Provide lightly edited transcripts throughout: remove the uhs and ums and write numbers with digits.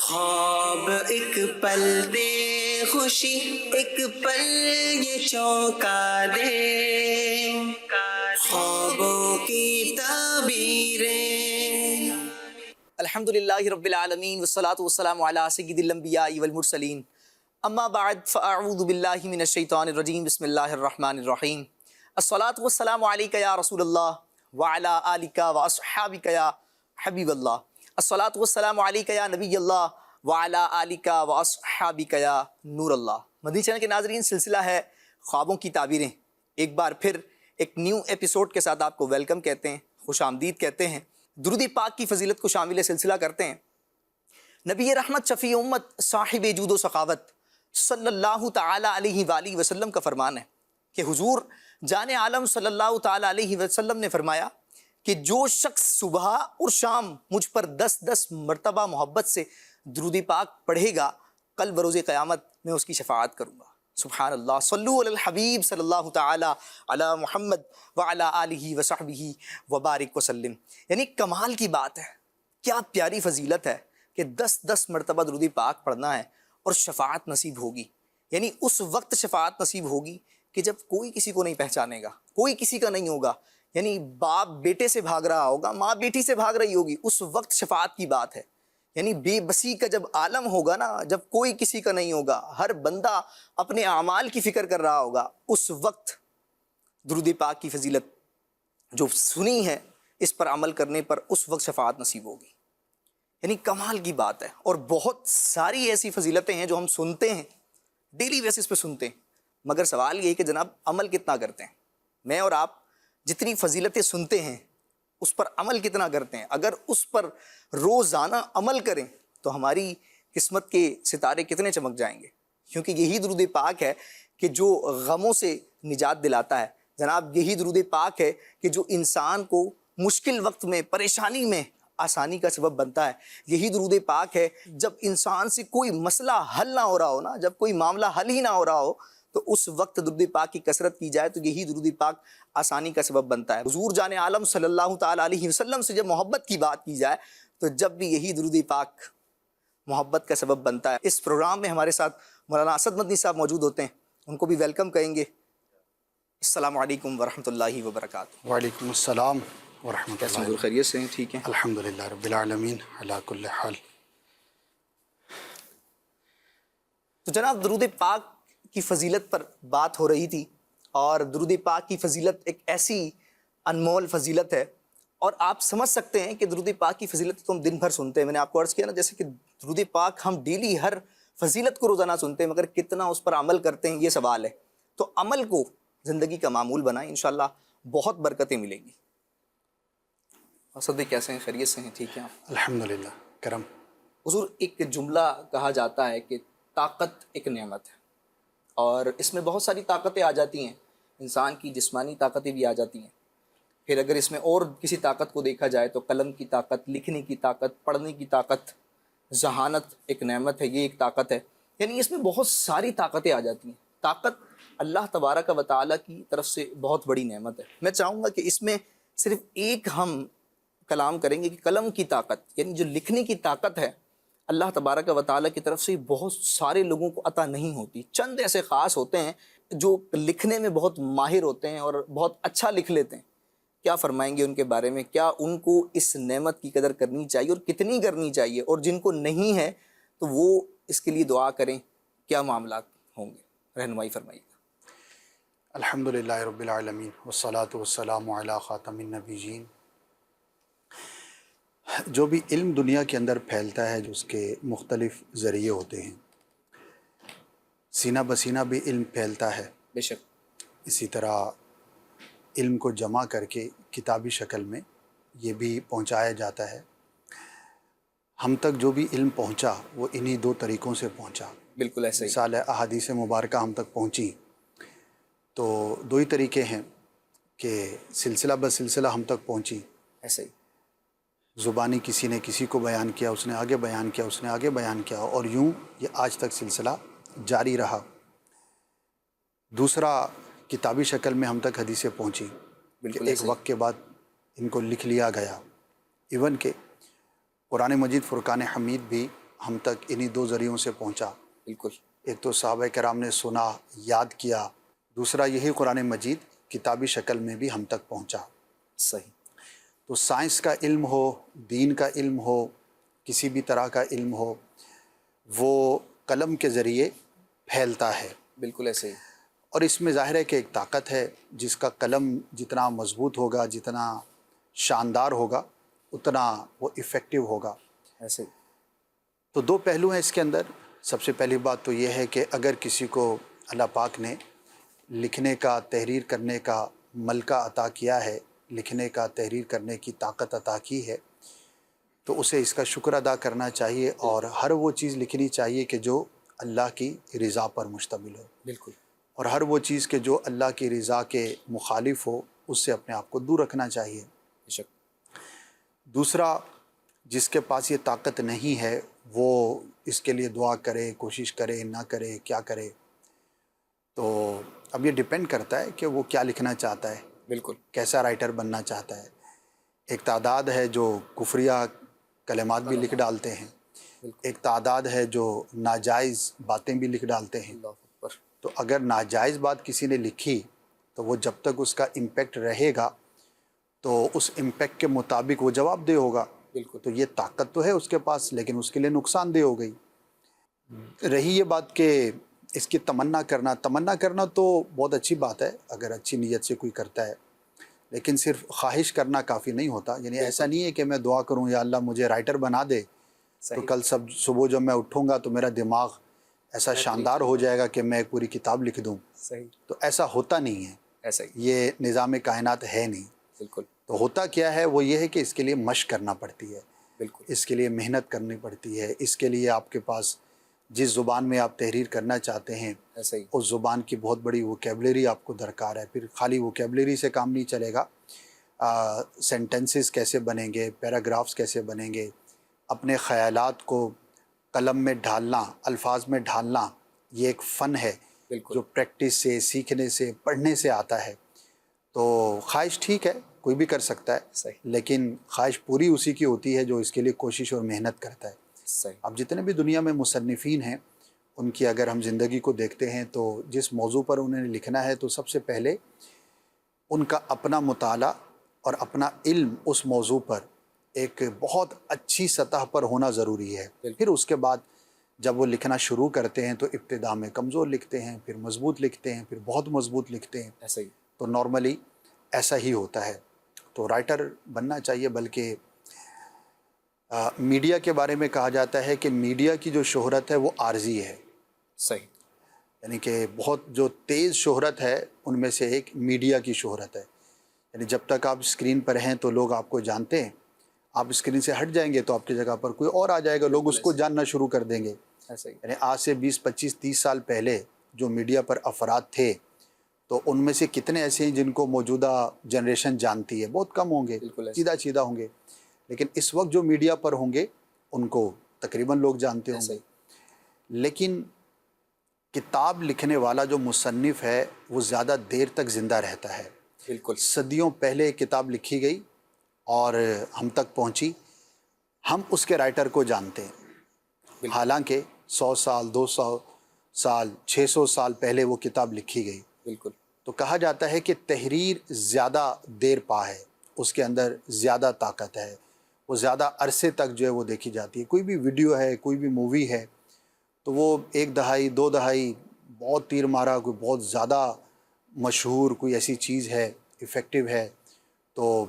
خواب ایک پل دے خوشی ایک پل یہ چونکا دے، خوابوں کی تعبیریں۔ الحمدللہ رب العالمین والصلاة والسلام علی سید الانبیاء والمرسلین، اما بعد فاعوذ باللہ من الشیطان الرجیم، بسم اللہ الرحمن الرحیم۔ الصلاة والسلام علیک یا رسول اللہ وعلی آلک واصحابک یا حبیب اللہ، الصلاة والسلام علیک یا نبی اللہ وعلی آلک واصحابک یا نور اللہ۔ مدنی چینل کے ناظرین، سلسلہ ہے خوابوں کی تعبیریں۔ ایک بار پھر ایک نیو ایپیسوڈ کے ساتھ آپ کو ویلکم کہتے ہیں، خوش آمدید کہتے ہیں، درود پاک کی فضیلت کو شامل سلسلہ کرتے ہیں۔ نبی رحمت شفیع امت صاحب جود و سخاوت صلی اللہ تعالی علیہ وآلہ وسلم کا فرمان ہے کہ حضور جان عالم صلی اللہ تعالی علیہ وسلم نے فرمایا کہ جو شخص صبح اور شام مجھ پر 10 مرتبہ محبت سے درود پاک پڑھے گا، کل بروز قیامت میں اس کی شفاعت کروں گا۔ سبحان اللہ، صلو علی الحبیب صلی اللہ تعالی علی محمد وعلی آلہ وصحبہ وبارک وسلم۔ یعنی کمال کی بات ہے، کیا پیاری فضیلت ہے کہ 10 مرتبہ درود پاک پڑھنا ہے اور شفاعت نصیب ہوگی۔ یعنی اس وقت شفاعت نصیب ہوگی کہ جب کوئی کسی کو نہیں پہچانے گا، کوئی کسی کا نہیں ہوگا، یعنی باپ بیٹے سے بھاگ رہا ہوگا، ماں بیٹی سے بھاگ رہی ہوگی، اس وقت شفاعت کی بات ہے۔ یعنی بے بسی کا جب عالم ہوگا نا، جب کوئی کسی کا نہیں ہوگا، ہر بندہ اپنے اعمال کی فکر کر رہا ہوگا، اس وقت درود پاک کی فضیلت جو سنی ہے اس پر عمل کرنے پر اس وقت شفاعت نصیب ہوگی۔ یعنی کمال کی بات ہے، اور بہت ساری ایسی فضیلتیں ہیں جو ہم سنتے ہیں، ڈیلی بیسس پہ سنتے ہیں، مگر سوال یہ ہے کہ جناب عمل کتنا کرتے ہیں؟ میں اور آپ جتنی فضیلتیں سنتے ہیں اس پر عمل کتنا کرتے ہیں؟ اگر اس پر روزانہ عمل کریں تو ہماری قسمت کے ستارے کتنے چمک جائیں گے، کیونکہ یہی درود پاک ہے کہ جو غموں سے نجات دلاتا ہے۔ جناب یہی درود پاک ہے کہ جو انسان کو مشکل وقت میں، پریشانی میں آسانی کا سبب بنتا ہے۔ یہی درود پاک ہے جب انسان سے کوئی مسئلہ حل نہ ہو رہا ہو نا، جب کوئی معاملہ حل ہی نہ ہو رہا ہو، تو اس وقت درود پاک کی کثرت کی جائے تو یہی درود پاک آسانی کا سبب بنتا ہے۔ حضور جان عالم صلی اللہ تعالی علیہ وسلم سے جب محبت کی بات کی جائے تو جب بھی یہی درود پاک محبت کا سبب بنتا ہے۔ اس پروگرام میں ہمارے ساتھ مولانا اسد مدنی صاحب موجود ہوتے ہیں، ان کو بھی ویلکم کہیں گے۔ السلام علیکم ورحمۃ اللہ وبرکاتہ۔ وعلیکم السلام ورحمۃ کیسے اللہ۔ ہیں؟ خیریت سے ہیں؟ ٹھیک ہیں الحمدللہ رب العالمین علی کل حال۔ تو جناب درود پاک کی فضیلت پر بات ہو رہی تھی، اور درود پاک کی فضیلت ایک ایسی انمول فضیلت ہے، اور آپ سمجھ سکتے ہیں کہ درود پاک کی فضیلت تو ہم دن بھر سنتے ہیں۔ میں نے آپ کو عرض کیا نا، جیسے کہ درود پاک ہم ڈیلی ہر فضیلت کو روزانہ سنتے ہیں، مگر کتنا اس پر عمل کرتے ہیں یہ سوال ہے۔ تو عمل کو زندگی کا معمول بنائیں، انشاءاللہ بہت برکتیں ملیں گی۔ اسد بھائی کیسے ہیں؟ خیریت سے ہیں؟ ٹھیک ہیں آپ؟ الحمدللہ کرم۔ حضور ایک جملہ کہا جاتا ہے کہ طاقت ایک نعمت ہے، اور اس میں بہت ساری طاقتیں آ جاتی ہیں، انسان کی جسمانی طاقتیں بھی آ جاتی ہیں، پھر اگر اس میں اور کسی طاقت کو دیکھا جائے تو قلم کی طاقت، لکھنے کی طاقت، پڑھنے کی طاقت، ذہانت ایک نعمت ہے، یہ ایک طاقت ہے۔ یعنی اس میں بہت ساری طاقتیں آ جاتی ہیں۔ طاقت اللہ تبارک و تعالیٰ کی طرف سے بہت بڑی نعمت ہے۔ میں چاہوں گا کہ اس میں صرف ایک ہم کلام کریں گے کہ قلم کی طاقت، یعنی جو لکھنے کی طاقت ہے، اللہ تبارک و تعالیٰ کی طرف سے بہت سارے لوگوں کو عطا نہیں ہوتی۔ چند ایسے خاص ہوتے ہیں جو لکھنے میں بہت ماہر ہوتے ہیں اور بہت اچھا لکھ لیتے ہیں۔ کیا فرمائیں گے ان کے بارے میں؟ کیا ان کو اس نعمت کی قدر کرنی چاہیے اور کتنی کرنی چاہیے؟ اور جن کو نہیں ہے تو وہ اس کے لیے دعا کریں، کیا معاملات ہوں گے؟ رہنمائی فرمائیے گا۔ الحمدللہ رب العالمین والصلاة والسلام علی خاتم النبیین۔ جو بھی علم دنیا کے اندر پھیلتا ہے، جو اس کے مختلف ذریعے ہوتے ہیں، سینہ بسینہ بھی علم پھیلتا ہے، بے شک۔ اسی طرح علم کو جمع کر کے کتابی شکل میں یہ بھی پہنچایا جاتا ہے۔ ہم تک جو بھی علم پہنچا وہ انہی 2 طریقوں سے پہنچا۔ بالکل ایسے ہی۔ مثال ہے احادیث مبارکہ ہم تک پہنچی تو 2 ہی طریقے ہیں کہ سلسلہ بسلسلہ ہم تک پہنچی۔ ایسے ہی زبانی کسی نے کسی کو بیان کیا، اس نے آگے بیان کیا، اس نے آگے بیان کیا، اور یوں یہ آج تک سلسلہ جاری رہا۔ دوسرا کتابی شکل میں ہم تک حدیثیں پہنچی کہ بالکل ایک وقت کے بعد ان کو لکھ لیا گیا۔ ایون کہ قرآن مجید فرقان حمید بھی ہم تک انہی دو ذریعوں سے پہنچا. بالکل ایک تو صحابہ کرام نے سنا، یاد کیا، دوسرا یہی قرآن مجید کتابی شکل میں بھی ہم تک پہنچا. صحیح. تو سائنس کا علم ہو، دین کا علم ہو، کسی بھی طرح کا علم ہو، وہ قلم کے ذریعے پھیلتا ہے. بالکل ایسے ہی. اور اس میں ظاہر ہے کہ ایک طاقت ہے، جس کا قلم جتنا مضبوط ہوگا، جتنا شاندار ہوگا، اتنا وہ افیکٹو ہوگا. ایسے ہی. تو دو پہلو ہیں اس کے اندر. سب سے پہلی بات تو یہ ہے کہ اگر کسی کو اللہ پاک نے لکھنے کا، تحریر کرنے کا ملکہ عطا کیا ہے، لکھنے کا، تحریر کرنے کی طاقت عطا کی ہے، تو اسے اس کا شکر ادا کرنا چاہیے، اور ہر وہ چیز لکھنی چاہیے کہ جو اللہ کی رضا پر مشتمل ہو، بالکل. اور ہر وہ چیز کہ جو اللہ کی رضا کے مخالف ہو، اس سے اپنے آپ کو دور رکھنا چاہیے. بے شک. دوسرا، جس کے پاس یہ طاقت نہیں ہے، وہ اس کے لیے دعا کرے، کوشش کرے، نہ کرے، کیا کرے. تو اب یہ ڈیپینڈ کرتا ہے کہ وہ کیا لکھنا چاہتا ہے، بالکل. کیسا رائٹر بننا چاہتا ہے. ایک تعداد ہے جو کفریہ کلمات بھی لکھ ڈالتے ہیں، بالکل. ایک تعداد ہے جو ناجائز باتیں بھی لکھ ڈالتے ہیں. اللہ اکبر. تو اگر ناجائز بات کسی نے لکھی تو وہ جب تک اس کا امپیکٹ رہے گا تو اس امپیکٹ کے مطابق وہ جواب دہ ہوگا. بالکل. تو یہ طاقت تو ہے اس کے پاس، لیکن اس کے لیے نقصان دہ ہو گئی. رہی یہ بات کہ اس کی تمنا کرنا تو بہت اچھی بات ہے اگر اچھی نیت سے کوئی کرتا ہے، لیکن صرف خواہش کرنا کافی نہیں ہوتا. یعنی ایسا نہیں ہے کہ میں دعا کروں یا اللہ مجھے رائٹر بنا دے، تو کل صبح جب میں اٹھوں گا تو میرا دماغ ایسا شاندار ہو جائے گا کہ میں ایک پوری کتاب لکھ دوں. صحیح. تو ایسا ہوتا نہیں ہے، ایسا ہی. یہ نظام کائنات ہے نہیں. بالکل. تو ہوتا کیا ہے، وہ یہ ہے کہ اس کے لیے مشق کرنا پڑتی ہے، بالکل. اس کے لیے محنت کرنی پڑتی ہے. اس کے لیے آپ کے پاس جس زبان میں آپ تحریر کرنا چاہتے ہیں، ایسا ہی. اس زبان کی بہت بڑی ووکیبلری آپ کو درکار ہے. پھر خالی ووکیبلری سے کام نہیں چلے گا. سینٹنسز کیسے بنیں گے، پیراگرافز کیسے بنیں گے، اپنے خیالات کو قلم میں ڈھالنا، الفاظ میں ڈھالنا، یہ ایک فن ہے بالکل. جو پریکٹس سے، سیکھنے سے، پڑھنے سے آتا ہے. تو خواہش ٹھیک ہے، کوئی بھی کر سکتا ہے، صحیح. لیکن خواہش پوری اسی کی ہوتی ہے جو اس کے لیے کوشش اور محنت کرتا ہے. صحیح. اب جتنے بھی دنیا میں مصنفین ہیں، ان کی اگر ہم زندگی کو دیکھتے ہیں تو جس موضوع پر انہوں نے لکھنا ہے تو سب سے پہلے ان کا اپنا مطالعہ اور اپنا علم اس موضوع پر ایک بہت اچھی سطح پر ہونا ضروری ہے. پھر اس کے بعد جب وہ لکھنا شروع کرتے ہیں تو ابتدا میں کمزور لکھتے ہیں، پھر مضبوط لکھتے ہیں، پھر بہت مضبوط لکھتے ہیں. ایسا ہی. تو نارملی ایسا ہی ہوتا ہے. تو رائٹر بننا چاہیے. بلکہ میڈیا کے بارے میں کہا جاتا ہے کہ میڈیا کی جو شہرت ہے وہ عارضی ہے. صحیح. یعنی کہ بہت جو تیز شہرت ہے ان میں سے ایک میڈیا کی شہرت ہے. یعنی جب تک آپ اسکرین پر ہیں تو لوگ آپ کو جانتے ہیں، آپ اسکرین سے ہٹ جائیں گے تو آپ کی جگہ پر کوئی اور آ جائے گا، لوگ اس کو جاننا شروع کر دیں گے. ایسا ہی. یعنی آج سے 20 25 30 سال پہلے جو میڈیا پر افراد تھے تو ان میں سے کتنے ایسے ہیں جن کو موجودہ جنریشن جانتی ہے؟ بہت کم ہوں گے، بالکل ایسا. سیدھا ہوں گے. لیکن اس وقت جو میڈیا پر ہوں گے ان کو تقریباً لوگ جانتے ہوں ایسا گے. ہی. لیکن کتاب لکھنے والا جو مصنف ہے وہ زیادہ دیر تک زندہ رہتا ہے. بالکل. صدیوں پہلے کتاب لکھی گئی اور ہم تک پہنچی، ہم اس کے رائٹر کو جانتے ہیں. بالکل. حالانکہ 100 سال، 200 سال، 600 سال پہلے وہ کتاب لکھی گئی. بالکل. تو کہا جاتا ہے کہ تحریر زیادہ دیر پا ہے، اس کے اندر زیادہ طاقت ہے، وہ زیادہ عرصے تک جو ہے وہ دیکھی جاتی ہے. کوئی بھی ویڈیو ہے، کوئی بھی مووی ہے تو وہ 1 دہائی 2 دہائی بہت تیر مارا، کوئی بہت زیادہ مشہور کوئی ایسی چیز ہے، افیکٹو ہے، تو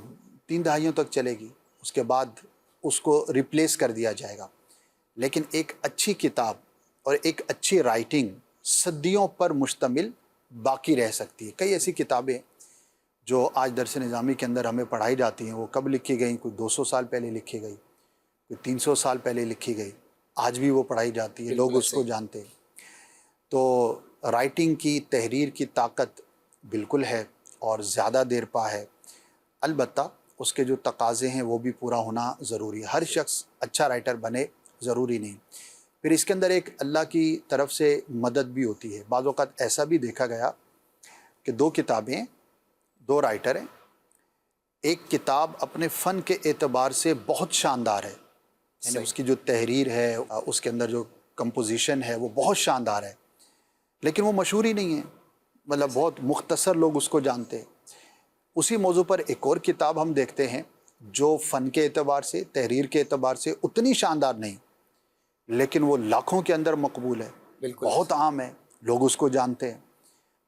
3 دہائیوں تک چلے گی. اس کے بعد اس کو ریپلیس کر دیا جائے گا. لیکن ایک اچھی کتاب اور ایک اچھی رائٹنگ صدیوں پر مشتمل باقی رہ سکتی ہے. کئی ایسی کتابیں جو آج درس نظامی کے اندر ہمیں پڑھائی جاتی ہیں وہ کب لکھی گئیں؟ کوئی 200 سال پہلے لکھی گئی، کوئی 300 سال پہلے لکھی گئی، آج بھی وہ پڑھائی جاتی ہے، لوگ اس کو جانتے ہیں. تو رائٹنگ کی، تحریر کی طاقت بالکل ہے اور زیادہ دیر پا ہے. البتہ اس کے جو تقاضے ہیں وہ بھی پورا ہونا ضروری ہے. ہر شخص اچھا رائٹر بنے ضروری نہیں. پھر اس کے اندر ایک اللہ کی طرف سے مدد بھی ہوتی ہے. بعض اوقات ایسا بھی دیکھا گیا کہ 2 کتابیں، 2 رائٹر ہیں، ایک کتاب اپنے فن کے اعتبار سے بہت شاندار ہے یعنی اس کی جو تحریر ہے، اس کے اندر جو کمپوزیشن ہے وہ بہت شاندار ہے، لیکن وہ مشہور ہی نہیں ہے، مطلب بہت مختصر لوگ اس کو جانتے ہیں۔ اسی موضوع پر ایک اور کتاب ہم دیکھتے ہیں جو فن کے اعتبار سے، تحریر کے اعتبار سے اتنی شاندار نہیں، لیکن وہ لاکھوں کے اندر مقبول ہے، بالکل بہت عام ہے، لوگ اس کو جانتے ہیں۔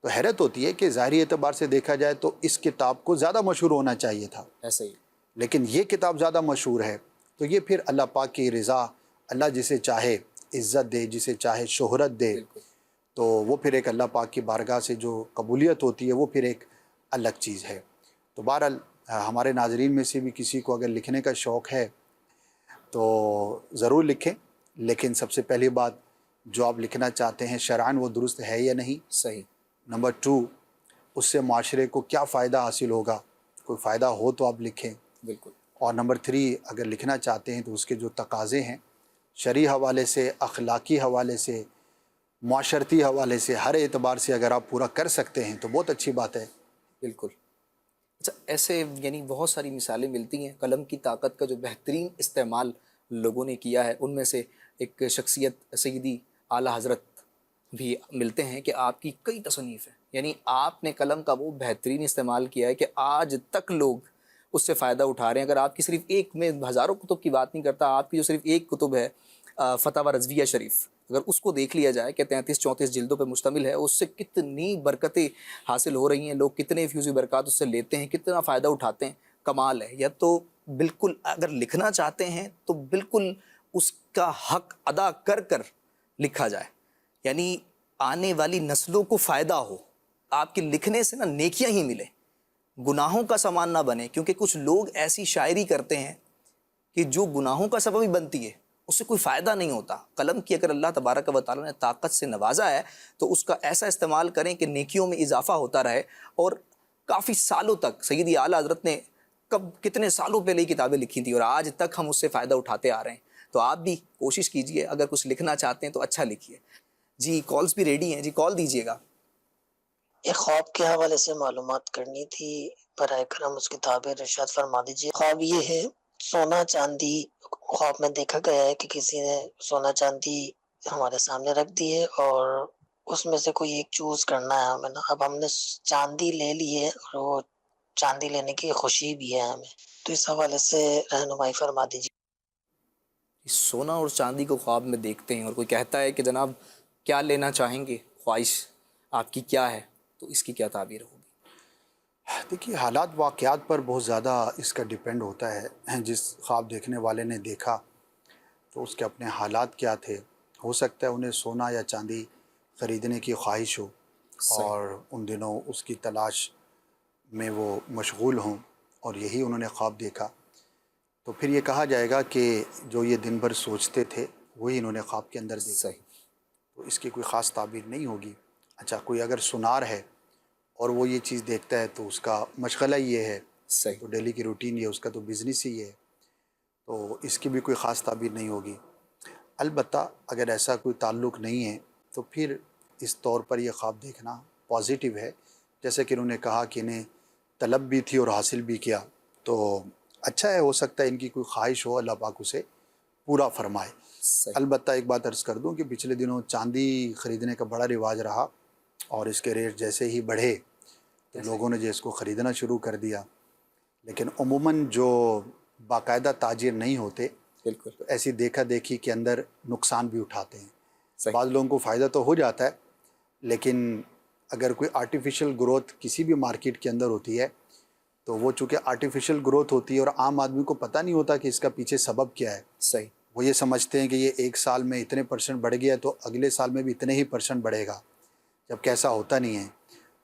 تو حیرت ہوتی ہے کہ ظاہری اعتبار سے دیکھا جائے تو اس کتاب کو زیادہ مشہور ہونا چاہیے تھا، ایسے ہی، لیکن یہ کتاب زیادہ مشہور ہے۔ تو یہ پھر اللہ پاک کی رضا، اللہ جسے چاہے عزت دے، جسے چاہے شہرت دے، بالکل تو وہ پھر ایک اللہ پاک کی بارگاہ سے جو قبولیت ہوتی ہے وہ پھر ایک الگ چیز ہے۔ تو بہرحال ہمارے ناظرین میں سے بھی کسی کو اگر لکھنے کا شوق ہے تو ضرور لکھیں، لیکن سب سے پہلی بات، جو آپ لکھنا چاہتے ہیں شرعاً وہ درست ہے یا نہیں۔ صحیح، نمبر 2، اس سے معاشرے کو کیا فائدہ حاصل ہوگا، کوئی فائدہ ہو تو آپ لکھیں۔ بالکل اور نمبر 3، اگر لکھنا چاہتے ہیں تو اس کے جو تقاضے ہیں شرعی حوالے سے، اخلاقی حوالے سے، معاشرتی حوالے سے، ہر اعتبار سے اگر آپ پورا کر سکتے ہیں تو بہت اچھی بات ہے۔ بالکل۔ اچھا، ایسے یعنی بہت ساری مثالیں ملتی ہیں قلم کی طاقت کا جو بہترین استعمال لوگوں نے کیا ہے، ان میں سے ایک شخصیت سیدی اعلیٰ حضرت بھی ملتے ہیں کہ آپ کی کئی تصنیف ہیں، یعنی آپ نے قلم کا وہ بہترین استعمال کیا ہے کہ آج تک لوگ اس سے فائدہ اٹھا رہے ہیں۔ اگر آپ کی صرف ایک، میں ہزاروں کتب کی بات نہیں کرتا، آپ کی جو صرف ایک کتب ہے فتاوی رضویہ شریف، اگر اس کو دیکھ لیا جائے کہ 33-34 جلدوں پہ مشتمل ہے، اس سے کتنی برکتیں حاصل ہو رہی ہیں، لوگ کتنے فیوزی برکات اس سے لیتے ہیں، کتنا فائدہ اٹھاتے ہیں، کمال ہے۔ یا تو بالکل اگر لکھنا چاہتے ہیں تو بالکل اس کا حق ادا کر کر لکھا جائے، یعنی آنے والی نسلوں کو فائدہ ہو، آپ کے لکھنے سے نا نیکیاں ہی ملیں، گناہوں کا سامان نہ بنے، کیونکہ کچھ لوگ ایسی شاعری کرتے ہیں کہ جو گناہوں کا سبب ہی بنتی ہے، اس سے کوئی فائدہ نہیں ہوتا۔ قلم کی اگر اللہ تبارک و تعالیٰ نے طاقت سے نوازا ہے تو اس کا ایسا استعمال کریں کہ نیکیوں میں اضافہ ہوتا رہے، اور کافی سالوں تک سیدی اعلیٰ حضرت نے کتنے سالوں پہلے ہی کتابیں لکھی تھیں اور آج تک ہم اس سے فائدہ اٹھاتے آ رہے ہیں۔ تو آپ بھی کوشش کیجئے، اگر کچھ لکھنا چاہتے ہیں تو اچھا لکھیے۔ جی کالز بھی ریڈی ہیں، جی کال دیجئے گا۔ ایک خواب کے حوالے سے معلومات کرنی تھی، برائے کرم اس کتاب ارشاد فرما دیجیے۔ خواب یہ ہے، سونا چاندی خواب میں دیکھا گیا ہے کہ کسی نے سونا چاندی ہمارے سامنے رکھ دی ہے اور اس میں سے کوئی ایک چوز کرنا ہے ہمیں نا۔ اب ہم نے چاندی لے لی ہے اور وہ چاندی لینے کی خوشی بھی ہے ہمیں، تو اس حوالے سے رہنمائی فرما دیجیے۔ سونا اور چاندی کو خواب میں دیکھتے ہیں اور کوئی کہتا ہے کہ جناب کیا لینا چاہیں گے، خواہش آپ کی کیا ہے، تو اس کی کیا تعبیر ہوگی؟ دیکھیے، حالات واقعات پر بہت زیادہ اس کا ڈیپینڈ ہوتا ہے۔ جس خواب دیکھنے والے نے دیکھا تو اس کے اپنے حالات کیا تھے، ہو سکتا ہے انہیں سونا یا چاندی خریدنے کی خواہش ہو صحیح، اور ان دنوں اس کی تلاش میں وہ مشغول ہوں اور یہی انہوں نے خواب دیکھا، تو پھر یہ کہا جائے گا کہ جو یہ دن بھر سوچتے تھے وہی انہوں نے خواب کے اندر دیکھا، صحیح، تو اس کی کوئی خاص تعبیر نہیں ہوگی۔ اچھا، کوئی اگر سنار ہے اور وہ یہ چیز دیکھتا ہے تو اس کا مشغلہ یہ ہے، صحیح، تو ڈیلی کی روٹین یہ، اس کا تو بزنس ہی ہے، تو اس کی بھی کوئی خاص تعبیر نہیں ہوگی۔ البتہ اگر ایسا کوئی تعلق نہیں ہے تو پھر اس طور پر یہ خواب دیکھنا پازیٹیو ہے، جیسے کہ انہوں نے کہا کہ انہیں طلب بھی تھی اور حاصل بھی کیا، تو اچھا ہے، ہو سکتا ہے ان کی کوئی خواہش ہو، اللہ پاک اسے پورا فرمائے۔ صحیح، البتہ ایک بات عرض کر دوں کہ پچھلے دنوں چاندی خریدنے کا بڑا رواج رہا اور اس کے ریٹ جیسے ہی بڑھے تو لوگوں نے جو اس کو خریدنا شروع کر دیا، لیکن عموماً جو باقاعدہ تاجر نہیں ہوتے بالکل، تو ایسی دیکھا دیکھی کے اندر نقصان بھی اٹھاتے ہیں۔ صحیح، بعض لوگوں کو فائدہ تو ہو جاتا ہے، لیکن اگر کوئی آرٹیفیشل گروتھ کسی بھی مارکیٹ کے اندر ہوتی ہے تو وہ چونکہ آرٹیفیشل گروتھ ہوتی ہے اور عام آدمی کو پتہ نہیں ہوتا کہ اس کا پیچھے سبب کیا ہے، صحیح، وہ یہ سمجھتے ہیں کہ یہ ایک سال میں اتنے % بڑھ گیا تو اگلے سال میں بھی اتنے ہی % بڑھے گا، جب کہ ایسا ہوتا نہیں ہے۔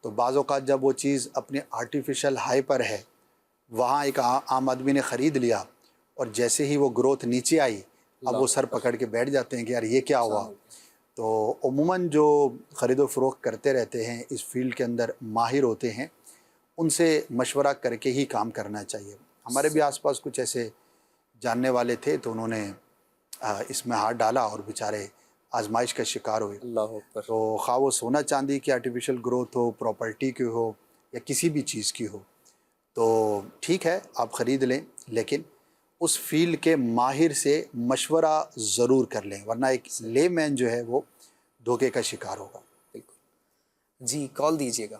تو بعض اوقات جب وہ چیز اپنے آرٹیفیشل ہائی پر ہے، وہاں ایک عام آدمی نے خرید لیا اور جیسے ہی وہ گروتھ نیچے آئی اب وہ سر پکڑ کے بیٹھ جاتے ہیں کہ یار یہ کیا ہوا۔ تو عموماً جو خرید و فروخت کرتے رہتے ہیں، اس فیلڈ کے اندر ماہر ہوتے ہیں، ان سے مشورہ کر کے ہی کام کرنا چاہیے۔ ہمارے بھی آس پاس کچھ ایسے جاننے والے تھے تو انہوں نے اس میں ہاتھ ڈالا اور بیچارے آزمائش کا شکار ہوئے۔ اللہ اکبر، تو خواہ وہ سونا چاندی کی آرٹیفیشل گروتھ ہو، پراپرٹی کی ہو یا کسی بھی چیز کی ہو، تو ٹھیک ہے آپ خرید لیں، لیکن اس فیلڈ کے ماہر سے مشورہ ضرور کر لیں، ورنہ ایک لے مین جو ہے وہ دھوکے کا شکار ہوگا۔ بالکل جی، کال دیجیے گا۔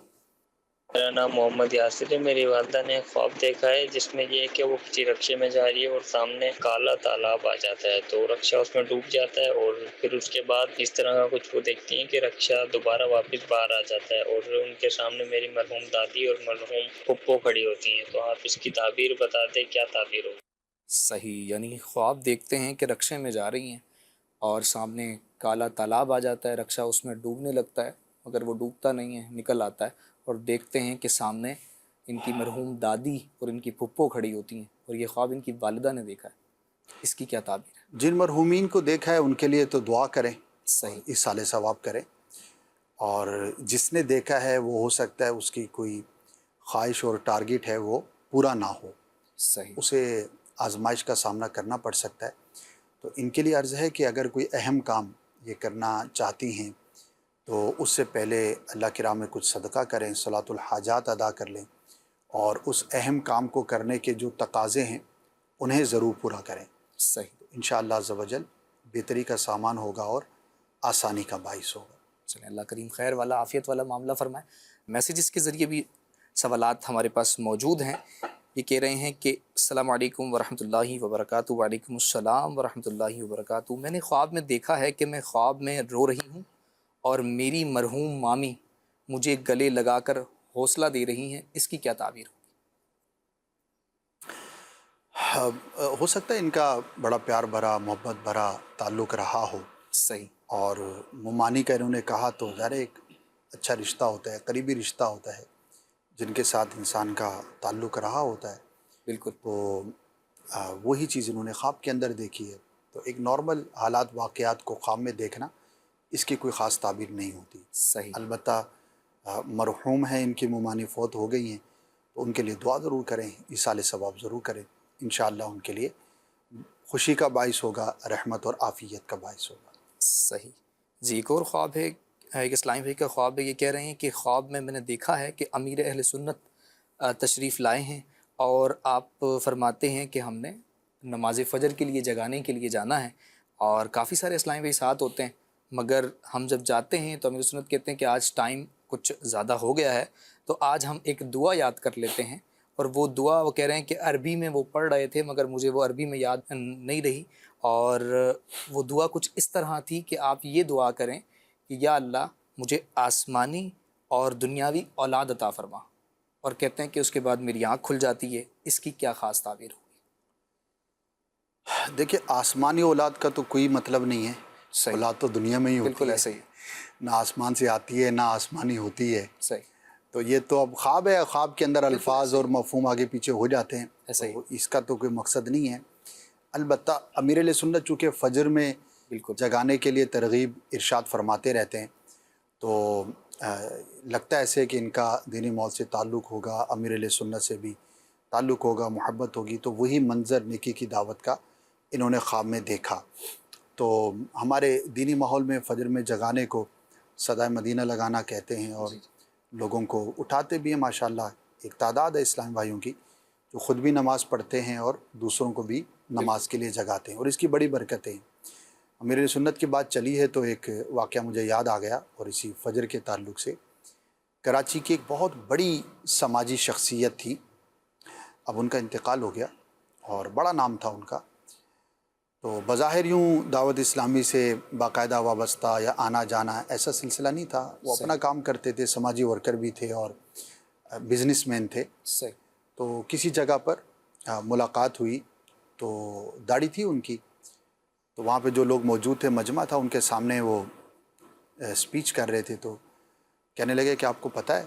میرا نام محمد یاسر ہے۔ میری والدہ نے ایک خواب دیکھا ہے جس میں یہ ہے کہ وہ کسی رکشے میں جا رہی ہے اور سامنے کالا تالاب آ جاتا ہے، تو رکشا اس میں ڈوب جاتا ہے، اور پھر اس کے بعد اس طرح کا کچھ وہ دیکھتی ہیں کہ رکشا دوبارہ واپس باہر آ جاتا ہے، اور ان کے سامنے میری مرحوم دادی اور مرحوم پھپھو کھڑی ہوتی ہیں۔ تو آپ اس کی تعبیر بتا دیں، کیا تعبیر ہو؟ صحیح، یعنی خواب دیکھتے ہیں کہ رکشے میں جا رہی ہیں اور سامنے کالا تالاب آ جاتا ہے، رکشا اس میں ڈوبنے لگتا ہے، مگر وہ ڈوبتا نہیں ہے، نکل آتا ہے، اور دیکھتے ہیں کہ سامنے ان کی مرحوم دادی اور ان کی پھپھو کھڑی ہوتی ہیں، اور یہ خواب ان کی والدہ نے دیکھا ہے۔ اس کی کیا تعبیر ہے؟ جن مرحومین کو دیکھا ہے ان کے لیے تو دعا کریں، صحیح، ایصال ثواب کریں، اور جس نے دیکھا ہے وہ ہو سکتا ہے اس کی کوئی خواہش اور ٹارگٹ ہے وہ پورا نہ ہو، صحیح، اسے آزمائش کا سامنا کرنا پڑ سکتا ہے۔ تو ان کے لیے عرض ہے کہ اگر کوئی اہم کام یہ کرنا چاہتی ہیں تو اس سے پہلے اللہ کی راہ میں کچھ صدقہ کریں، صلاۃ الحاجات ادا کر لیں، اور اس اہم کام کو کرنے کے جو تقاضے ہیں انہیں ضرور پورا کریں۔ صحیح۔ انشاءاللہ عز و جل بہتری کا سامان ہوگا اور آسانی کا باعث ہوگا۔ چلیں، اللہ کریم خیر والا عافیت والا معاملہ فرمائے۔ میسیجز کے ذریعے بھی سوالات ہمارے پاس موجود ہیں۔ یہ کہہ رہے ہیں کہ السلام علیکم ورحمۃ اللہ وبرکاتہ۔ وعلیکم السلام ورحمۃ اللہ وبرکاتہ۔ میں نے خواب میں دیکھا ہے کہ میں خواب میں رو رہی ہوں اور میری مرحوم مامی مجھے گلے لگا کر حوصلہ دے رہی ہیں، اس کی کیا تعبیر ہو؟ ہو سکتا ہے ان کا بڑا پیار بھرا، محبت بھرا تعلق رہا ہو، صحیح، اور ممانی کا انہوں نے کہا تو ظاہر ایک اچھا رشتہ ہوتا ہے، قریبی رشتہ ہوتا ہے جن کے ساتھ انسان کا تعلق رہا ہوتا ہے، بالکل، تو وہی چیز انہوں نے خواب کے اندر دیکھی ہے۔ تو ایک نارمل حالات واقعات کو خواب میں دیکھنا، اس کی کوئی خاص تعبیر نہیں ہوتی۔ صحیح، البتہ مرحوم ہیں، ان کی ممانی فوت ہو گئی ہیں، تو ان کے لیے دعا ضرور کریں، ایصال ثواب ضرور کریں، انشاءاللہ ان کے لیے خوشی کا باعث ہوگا، رحمت اور عافیت کا باعث ہوگا۔ صحیح۔ جی، ایک اور خواب ہے، ایک اسلام بھائی کا خواب ہے۔ یہ کہہ رہے ہیں کہ خواب میں نے دیکھا ہے کہ امیر اہل سنت تشریف لائے ہیں، اور آپ فرماتے ہیں کہ ہم نے نماز فجر کے لیے جگانے کے لیے جانا ہے، اور کافی سارے اسلام بھائی ساتھ ہوتے ہیں، مگر ہم جب جاتے ہیں تو امیر سنت کہتے ہیں کہ آج ٹائم کچھ زیادہ ہو گیا ہے، تو آج ہم ایک دعا یاد کر لیتے ہیں، اور وہ دعا وہ کہہ رہے ہیں کہ عربی میں وہ پڑھ رہے تھے، مگر مجھے وہ عربی میں یاد نہیں رہی، اور وہ دعا کچھ اس طرح تھی کہ آپ یہ دعا کریں کہ یا اللہ مجھے آسمانی اور دنیاوی اولاد عطا فرما، اور کہتے ہیں کہ اس کے بعد میری آنکھ کھل جاتی ہے۔ اس کی کیا خاص تعبیر ہوگی؟ دیکھیے، آسمانی اولاد کا تو کوئی مطلب نہیں ہے، صحیح، اولاد تو دنیا میں ہی ہوتی بالکل ہے، ایسے ہی، نہ آسمان سے آتی ہے نہ آسمانی ہوتی ہے۔ صحیح، تو یہ تو اب خواب ہے، خواب کے اندر الفاظ ایسے اور مفہوم آگے پیچھے ہو جاتے ہیں، ایسے ہی، تو اس کا تو کوئی مقصد نہیں ہے۔ البتہ امیر علیہ سنت چونکہ فجر میں بالکل، جگانے کے لیے ترغیب ارشاد فرماتے رہتے ہیں، تو لگتا ہے ایسے کہ ان کا دینی مول سے تعلق ہوگا، امیر علیہ سنت سے بھی تعلق ہوگا، محبت ہوگی، تو وہی منظر نیکی کی دعوت کا انہوں نے خواب میں دیکھا۔ تو ہمارے دینی ماحول میں فجر میں جگانے کو صدائے مدینہ لگانا کہتے ہیں، اور لوگوں کو اٹھاتے بھی ہیں۔ ماشاءاللہ ایک تعداد ہے اسلام بھائیوں کی جو خود بھی نماز پڑھتے ہیں اور دوسروں کو بھی نماز کے لیے جگاتے ہیں، اور اس کی بڑی برکتیں ہیں۔ میرے سنت کی بات چلی ہے تو ایک واقعہ مجھے یاد آ گیا، اور اسی فجر کے تعلق سے۔ کراچی کی ایک بہت بڑی سماجی شخصیت تھی، اب ان کا انتقال ہو گیا، اور بڑا نام تھا ان کا، تو بظاہر یوں دعوت اسلامی سے باقاعدہ وابستہ یا آنا جانا ایسا سلسلہ نہیں تھا، وہ اپنا کام کرتے تھے، سماجی ورکر بھی تھے اور بزنس مین تھے۔ صحیح، تو کسی جگہ پر ملاقات ہوئی، تو داڑھی تھی ان کی، تو وہاں پہ جو لوگ موجود تھے، مجمع تھا، ان کے سامنے وہ اسپیچ کر رہے تھے، تو کہنے لگے کہ آپ کو پتہ ہے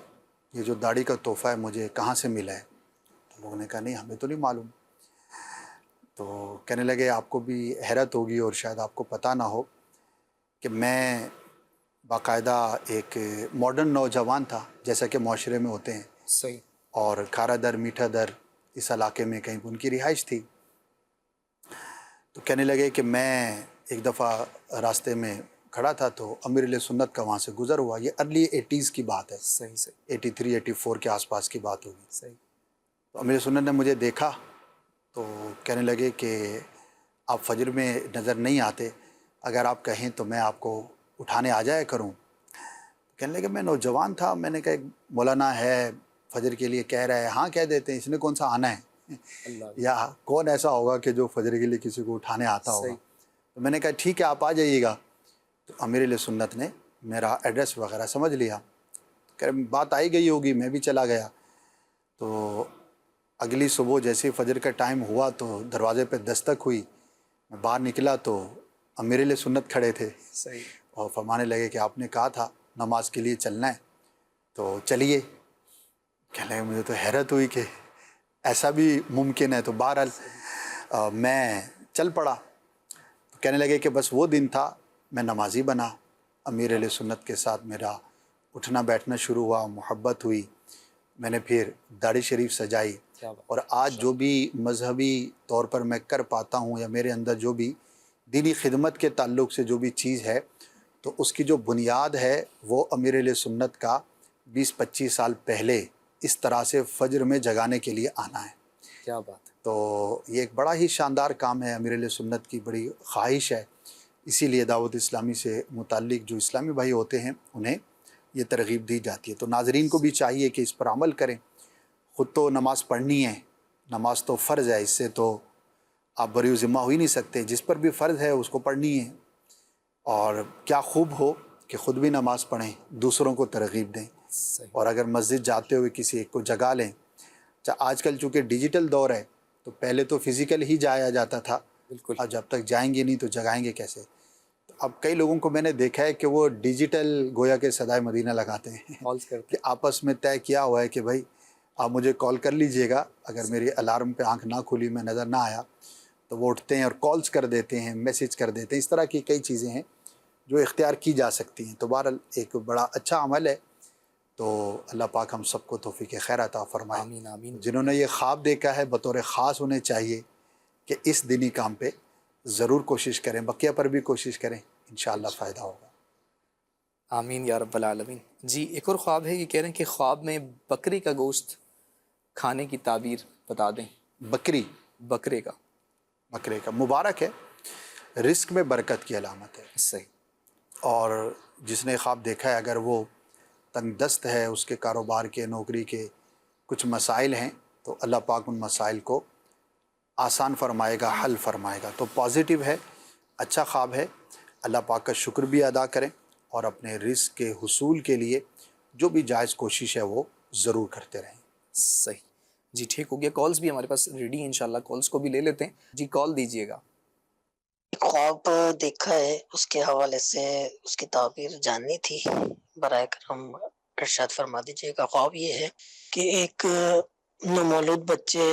یہ جو داڑھی کا تحفہ ہے مجھے کہاں سے ملا ہے؟ تو لوگوں نے کہا نہیں، ہمیں تو نہیں معلوم۔ تو کہنے لگے آپ کو بھی حیرت ہوگی اور شاید آپ کو پتہ نہ ہو کہ میں باقاعدہ ایک ماڈرن نوجوان تھا، جیسا کہ معاشرے میں ہوتے ہیں، صحیح، اور کھارا در میٹھا در اس علاقے میں کہیں ان کی رہائش تھی۔ تو کہنے لگے کہ میں ایک دفعہ راستے میں کھڑا تھا تو امیر علیہ سنت کا وہاں سے گزر ہوا، یہ ارلی 80s کی بات ہے، صحیح، صحیح، 83 84 کے آس پاس کی بات ہوگی۔ صحیح، تو امیر سنت نے مجھے دیکھا تو کہنے لگے کہ آپ فجر میں نظر نہیں آتے، اگر آپ کہیں تو میں آپ کو اٹھانے آ جایا کروں۔ کہنے لگے میں نوجوان تھا، میں نے کہا ایک مولانا ہے فجر کے لیے کہہ رہا ہے، ہاں کہہ دیتے ہیں، اس نے کون سا آنا ہے اللہ یا کون ایسا ہوگا کہ جو فجر کے لیے کسی کو اٹھانے آتا ہوگا۔ صحیح۔ تو میں نے کہا ٹھیک ہے آپ آ جائیے گا۔ تو امیر اہل سنت نے میرا ایڈریس وغیرہ سمجھ لیا، کہ بات آئی گئی ہوگی، میں بھی چلا گیا۔ تو اگلی صبح جیسے ہی فجر کا ٹائم ہوا تو دروازے پہ دستک ہوئی، میں باہر نکلا تو امیر اہل سنت کھڑے تھے صحیح۔ اور فرمانے لگے کہ آپ نے کہا تھا نماز کے لیے چلنا ہے تو چلیے۔ کہنے لگے مجھے تو حیرت ہوئی کہ ایسا بھی ممکن ہے، تو بہرحال میں چل پڑا۔ کہنے لگے کہ بس وہ دن تھا میں نمازی بنا، امیر اہل سنت کے ساتھ میرا اٹھنا بیٹھنا شروع ہوا، محبت ہوئی، میں نے پھر داڑھی شریف سجائی، کیا بات۔ اور آج جو بھی مذہبی طور پر میں کر پاتا ہوں یا میرے اندر جو بھی دینی خدمت کے تعلق سے جو بھی چیز ہے، تو اس کی جو بنیاد ہے وہ امیر اہل سنت کا 20-25 سال پہلے اس طرح سے فجر میں جگانے کے لیے آنا ہے۔ کیا بات ہے۔ تو یہ ایک بڑا ہی شاندار کام ہے، امیر اہل سنت کی بڑی خواہش ہے، اسی لیے دعوت اسلامی سے متعلق جو اسلامی بھائی ہوتے ہیں انہیں یہ ترغیب دی جاتی ہے۔ تو ناظرین کو بھی چاہیے کہ اس پر عمل کریں۔ خود تو نماز پڑھنی ہے، نماز تو فرض ہے، اس سے تو آپ بری ذمہ ہو ہی نہیں سکتے، جس پر بھی فرض ہے اس کو پڑھنی ہے۔ اور کیا خوب ہو کہ خود بھی نماز پڑھیں، دوسروں کو ترغیب دیں، صحیح۔ اور اگر مسجد جاتے ہوئے کسی ایک کو جگا لیں۔ آج کل چونکہ ڈیجیٹل دور ہے تو پہلے تو فزیکل ہی جایا جاتا تھا، بالکل۔ اور جب تک جائیں گے نہیں تو جگائیں گے کیسے؟ تو اب کئی لوگوں کو میں نے دیکھا ہے کہ وہ ڈیجیٹل گویا کے صدائے مدینہ لگاتے ہیں کالز کرتے کہ آپس میں طے کیا ہوا ہے کہ بھائی آپ مجھے کال کر لیجئے گا، اگر میری الارم پہ آنکھ نہ کھلی، میں نظر نہ آیا، تو وہ اٹھتے ہیں اور کالز کر دیتے ہیں، میسیج کر دیتے ہیں۔ اس طرح کی کئی چیزیں ہیں جو اختیار کی جا سکتی ہیں۔ تو بہرحال ایک بڑا اچھا عمل ہے، تو اللہ پاک ہم سب کو توفیق خیر عطا فرمائے۔ آمین آمین۔ جنہوں نے یہ خواب دیکھا ہے بطور خاص انہیں چاہیے کہ اس دینی کام پہ ضرور کوشش کریں، بقیہ پر بھی کوشش کریں، انشاءاللہ فائدہ ہوگا۔ آمین یا رب العالمین۔ جی ایک اور خواب ہے، یہ کہہ رہے ہیں کہ خواب میں بکری کا گوشت کھانے کی تعبیر بتا دیں۔ بکری، بکرے کا۔ بکرے کا مبارک ہے، رزق میں برکت کی علامت ہے۔ صحیح۔ اور جس نے خواب دیکھا ہے اگر وہ تنگ دست ہے، اس کے کاروبار کے، نوکری کے کچھ مسائل ہیں، تو اللہ پاک ان مسائل کو آسان فرمائے گا، حل فرمائے گا۔ تو پازیٹیو ہے، اچھا خواب ہے۔ اللہ پاک کا شکر بھی ادا کریں اور اپنے رزق کے حصول کے لیے جو بھی جائز کوشش ہے وہ ضرور کرتے رہیں۔ صحیح۔ جی ٹھیک ہو گیا، کالز بھی ہمارے پاس ریڈی ہیں، انشاءاللہ کالز کو بھی لے لیتے ہیں۔ جی کال دیجئے گا۔ خواب دیکھا ہے، اس کے حوالے سے اس کی تعبیر جاننی تھی، برائے کرم ارشاد فرما دیجیے گا۔ خواب یہ ہے کہ ایک نومولود بچے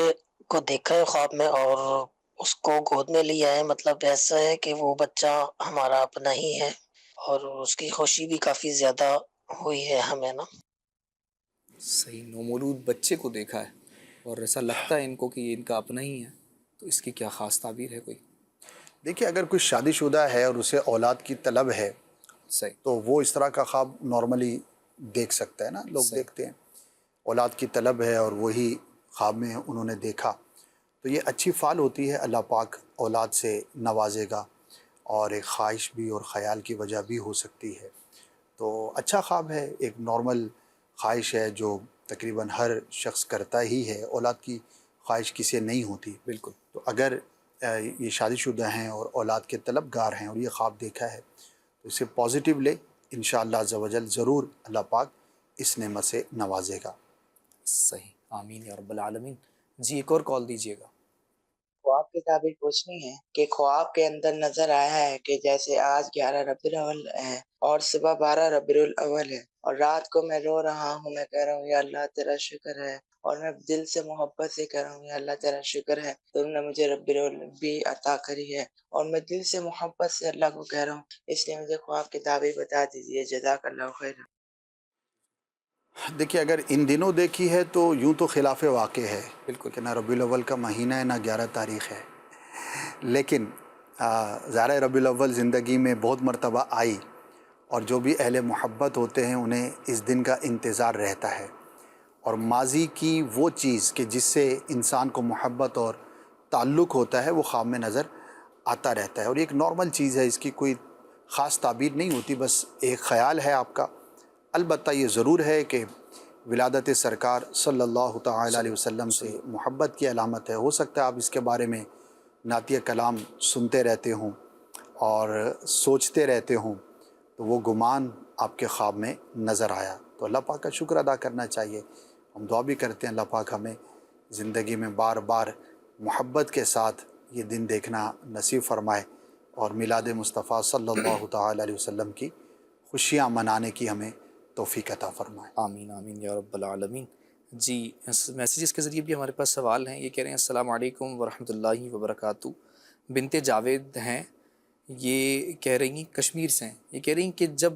کو دیکھا ہے خواب میں، اور اس کو گود میں لیا ہے، مطلب ایسا ہے کہ وہ بچہ ہمارا اپنا ہی ہے، اور اس کی خوشی بھی کافی زیادہ ہوئی ہے ہمیں نا۔ صحیح، نومولود بچے کو دیکھا ہے اور ایسا لگتا ہے ان کو کہ یہ ان کا اپنا ہی ہے، تو اس کی کیا خاص تعبیر ہے کوئی؟ دیکھیے اگر کوئی شادی شدہ ہے اور اسے اولاد کی طلب ہے صحیح۔ تو وہ اس طرح کا خواب نارملی دیکھ سکتا ہے نا، لوگ صحیح۔ دیکھتے ہیں، اولاد کی طلب ہے اور وہی خواب میں انہوں نے دیکھا، تو یہ اچھی فعال ہوتی ہے، اللہ پاک اولاد سے نوازے گا، اور ایک خواہش بھی اور خیال کی وجہ بھی ہو سکتی ہے۔ تو اچھا خواب ہے، ایک نارمل خواہش ہے جو تقریباً ہر شخص کرتا ہی ہے، اولاد کی خواہش کسی نہیں ہوتی۔ بالکل۔ تو اگر یہ شادی شدہ ہیں اور اولاد کے طلبگار ہیں اور یہ خواب دیکھا ہے تو اسے پازیٹیو لے، انشاءاللہ عز و جل ضرور اللہ پاک اس نعمت سے نوازے گا۔ صحیح، آمین یا رب العالمین۔ جی ایک اور کال دیجئے گا۔ خواب کی تعبیر پوچھنی ہے کہ خواب کے اندر نظر آیا ہے کہ جیسے آج 11 ربیع الاول ہے اور صبح 12 ربیع الاول ہے، اور رات کو میں رو رہا ہوں، میں کہہ رہا ہوں یا اللہ تیرا شکر ہے، اور میں دل سے محبت سے کہہ رہا ہوں یا اللہ تیرا شکر ہے، تم نے مجھے ربیع الاول بھی عطا کری ہے، اور میں دل سے محبت سے اللہ کو کہہ رہا ہوں، اس لیے مجھے خواب کی تعبیر بتا دیجیے، جزاک اللہ خیر۔ دیکھیے اگر ان دنوں دیکھی ہے تو یوں تو خلاف واقع ہے، بالکل۔ کہ نہ ربیع الاول کا مہینہ ہے نہ 11 تاریخ ہے، لیکن ظاہر ہے ربیع الاول زندگی میں بہت مرتبہ آئی، اور جو بھی اہل محبت ہوتے ہیں انہیں اس دن کا انتظار رہتا ہے، اور ماضی کی وہ چیز کہ جس سے انسان کو محبت اور تعلق ہوتا ہے وہ خواب میں نظر آتا رہتا ہے، اور یہ ایک نارمل چیز ہے، اس کی کوئی خاص تعبیر نہیں ہوتی، بس ایک خیال ہے آپ کا۔ البتہ یہ ضرور ہے کہ ولادت سرکار صلی اللہ تعالیٰ علیہ وسلم سے محبت کی علامت ہے۔ ہو سکتا ہے آپ اس کے بارے میں نعتیہ کلام سنتے رہتے ہوں اور سوچتے رہتے ہوں، تو وہ گمان آپ کے خواب میں نظر آیا، تو اللہ پاک کا شکر ادا کرنا چاہیے۔ ہم دعا بھی کرتے ہیں اللہ پاک ہمیں زندگی میں بار بار محبت کے ساتھ یہ دن دیکھنا نصیب فرمائے، اور میلاد مصطفیٰ صلی اللہ تعالیٰ علیہ وسلم کی خوشیاں منانے کی ہمیں توفیق عطا فرمائے۔ آمین آمین یا رب العالمین۔ جی، میسیجز کے ذریعے بھی ہمارے پاس سوال ہیں۔ یہ کہہ رہے ہیں السلام علیکم ورحمۃ اللہ وبرکاتہ۔ بنت جاوید ہیں، یہ کہہ رہی ہیں کشمیر سے ہیں۔ یہ کہہ رہی ہیں کہ جب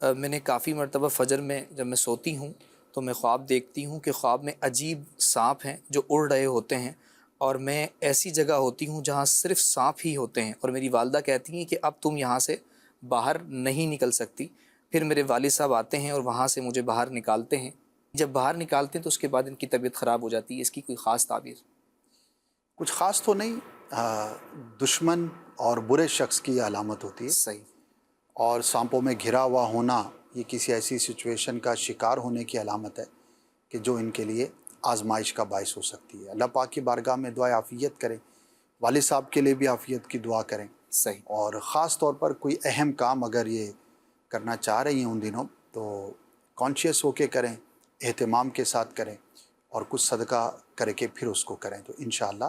میں نے کافی مرتبہ فجر میں جب میں سوتی ہوں تو میں خواب دیکھتی ہوں کہ خواب میں عجیب سانپ ہیں جو اڑ رہے ہوتے ہیں، اور میں ایسی جگہ ہوتی ہوں جہاں صرف سانپ ہی ہوتے ہیں، اور میری والدہ کہتی ہیں کہ اب تم یہاں سے باہر نہیں نکل سکتی۔ پھر میرے والد صاحب آتے ہیں اور وہاں سے مجھے باہر نکالتے ہیں۔ جب باہر نکالتے ہیں تو اس کے بعد ان کی طبیعت خراب ہو جاتی ہے۔ اس کی کوئی خاص تعبیر؟ کچھ خاص تو نہیں، دشمن اور برے شخص کی یہ علامت ہوتی ہے، صحیح، اور سانپوں میں گھرا ہوا ہونا یہ کسی ایسی سچویشن کا شکار ہونے کی علامت ہے کہ جو ان کے لیے آزمائش کا باعث ہو سکتی ہے۔ اللہ پاک کی بارگاہ میں دعائے عافیت کریں، والد صاحب کے لیے بھی عافیت کی دعا کریں، صحیح، اور خاص طور پر کوئی اہم کام اگر یہ کرنا چاہ رہی ہیں ان دنوں تو کانشیس ہو کے کریں، اہتمام کے ساتھ کریں، اور کچھ صدقہ کر کے پھر اس کو کریں تو انشاءاللہ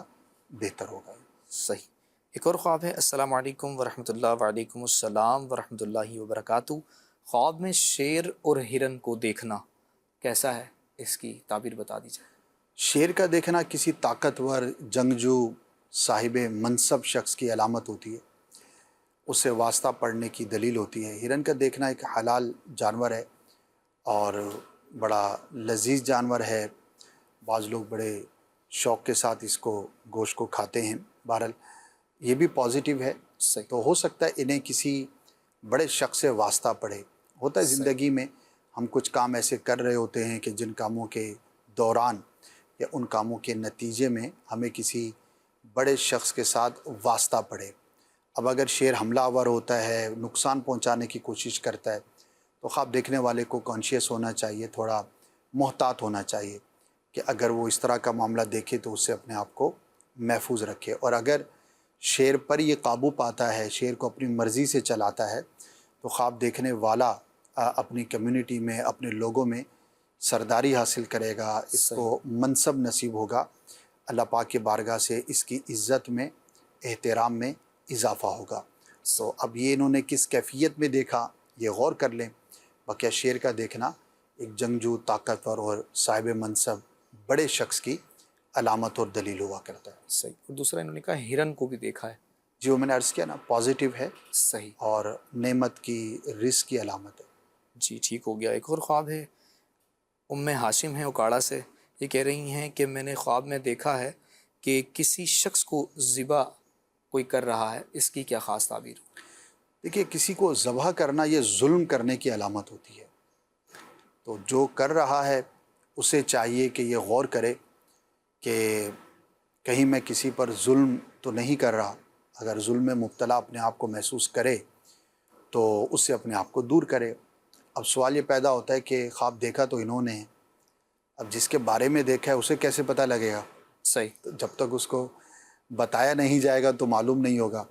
بہتر ہوگا۔ صحیح۔ ایک اور خواب ہے، السلام علیکم ورحمۃ اللہ۔ وعلیکم السلام ورحمۃ اللہ وبرکاتہ۔ خواب میں شیر اور ہرن کو دیکھنا کیسا ہے؟ اس کی تعبیر بتا دیجیے۔ شیر کا دیکھنا کسی طاقتور جنگجو صاحب منصب شخص کی علامت ہوتی ہے، اس سے واسطہ پڑھنے کی دلیل ہوتی ہے۔ ہرن کا دیکھنا ایک حلال جانور ہے اور بڑا لذیذ جانور ہے، بعض لوگ بڑے شوق کے ساتھ اس کو گوشت کو کھاتے ہیں۔ بہرحال یہ بھی پازیٹیو ہے، صحیح، تو ہو سکتا ہے انہیں کسی بڑے شخص سے واسطہ پڑے۔ ہوتا ہے زندگی میں ہم کچھ کام ایسے کر رہے ہوتے ہیں کہ جن کاموں کے دوران یا ان کاموں کے نتیجے میں ہمیں کسی بڑے شخص کے ساتھ واسطہ پڑے۔ اب اگر شیر حملہ آور ہوتا ہے، نقصان پہنچانے کی کوشش کرتا ہے، تو خواب دیکھنے والے کو کانشیس ہونا چاہیے، تھوڑا محتاط ہونا چاہیے کہ اگر وہ اس طرح کا معاملہ دیکھے تو اس سے اپنے آپ کو محفوظ رکھے۔ اور اگر شیر پر یہ قابو پاتا ہے، شیر کو اپنی مرضی سے چلاتا ہے، تو خواب دیکھنے والا اپنی کمیونٹی میں، اپنے لوگوں میں سرداری حاصل کرے گا، اس کو منصب نصیب ہوگا، اللہ پاک کی بارگاہ سے اس کی عزت میں، احترام میں اضافہ ہوگا۔ تو اب یہ انہوں نے کس کیفیت میں دیکھا یہ غور کر لیں۔ باقی شیر کا دیکھنا ایک جنگجو، طاقتور اور صاحب منصب بڑے شخص کی علامت اور دلیل ہوا کرتا ہے۔ صحیح۔ اور دوسرا انہوں نے کہا ہرن کو بھی دیکھا ہے۔ جی وہ میں نے عرض کیا نا، پازیٹیو ہے صحیح، اور نعمت کی، رزق کی علامت ہے۔ جی ٹھیک ہو گیا۔ ایک اور خواب ہے، ام ہاشم ہیں اکاڑا سے، یہ کہہ رہی ہیں کہ میں نے خواب میں دیکھا ہے کہ کسی شخص کو ذبح کوئی کر رہا ہے، اس کی کیا خاص تعبیر؟ دیکھیے کسی کو ذبح کرنا یہ ظلم کرنے کی علامت ہوتی ہے، تو جو کر رہا ہے اسے چاہیے کہ یہ غور کرے کہ کہیں میں کسی پر ظلم تو نہیں کر رہا۔ اگر ظلم میں مبتلا اپنے آپ کو محسوس کرے تو اس سے اپنے آپ کو دور کرے۔ اب سوال یہ پیدا ہوتا ہے کہ خواب دیکھا تو انہوں نے، اب جس کے بارے میں دیکھا ہے اسے کیسے پتہ لگے گا؟ صحیح، تو جب تک اس کو بتایا نہیں جائے گا تو معلوم نہیں ہوگا۔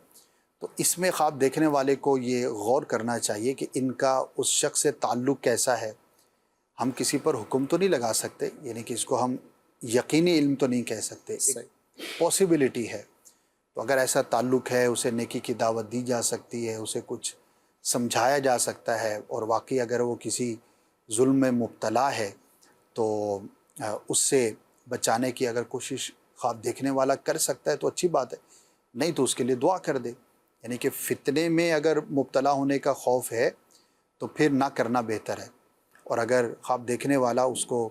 تو اس میں خواب دیکھنے والے کو یہ غور کرنا چاہیے کہ ان کا اس شخص سے تعلق کیسا ہے۔ ہم کسی پر حکم تو نہیں لگا سکتے، یعنی کہ اس کو ہم یقینی علم تو نہیں کہہ سکتے، ایک پاسبلٹی ہے۔ تو اگر ایسا تعلق ہے اسے نیکی کی دعوت دی جا سکتی ہے، اسے کچھ سمجھایا جا سکتا ہے، اور واقعی اگر وہ کسی ظلم میں مبتلا ہے تو اس سے بچانے کی اگر کوشش خواب دیکھنے والا کر سکتا ہے تو اچھی بات ہے، نہیں تو اس کے لیے دعا کر دے۔ یعنی کہ فتنے میں اگر مبتلا ہونے کا خوف ہے تو پھر نہ کرنا بہتر ہے، اور اگر خواب دیکھنے والا اس کو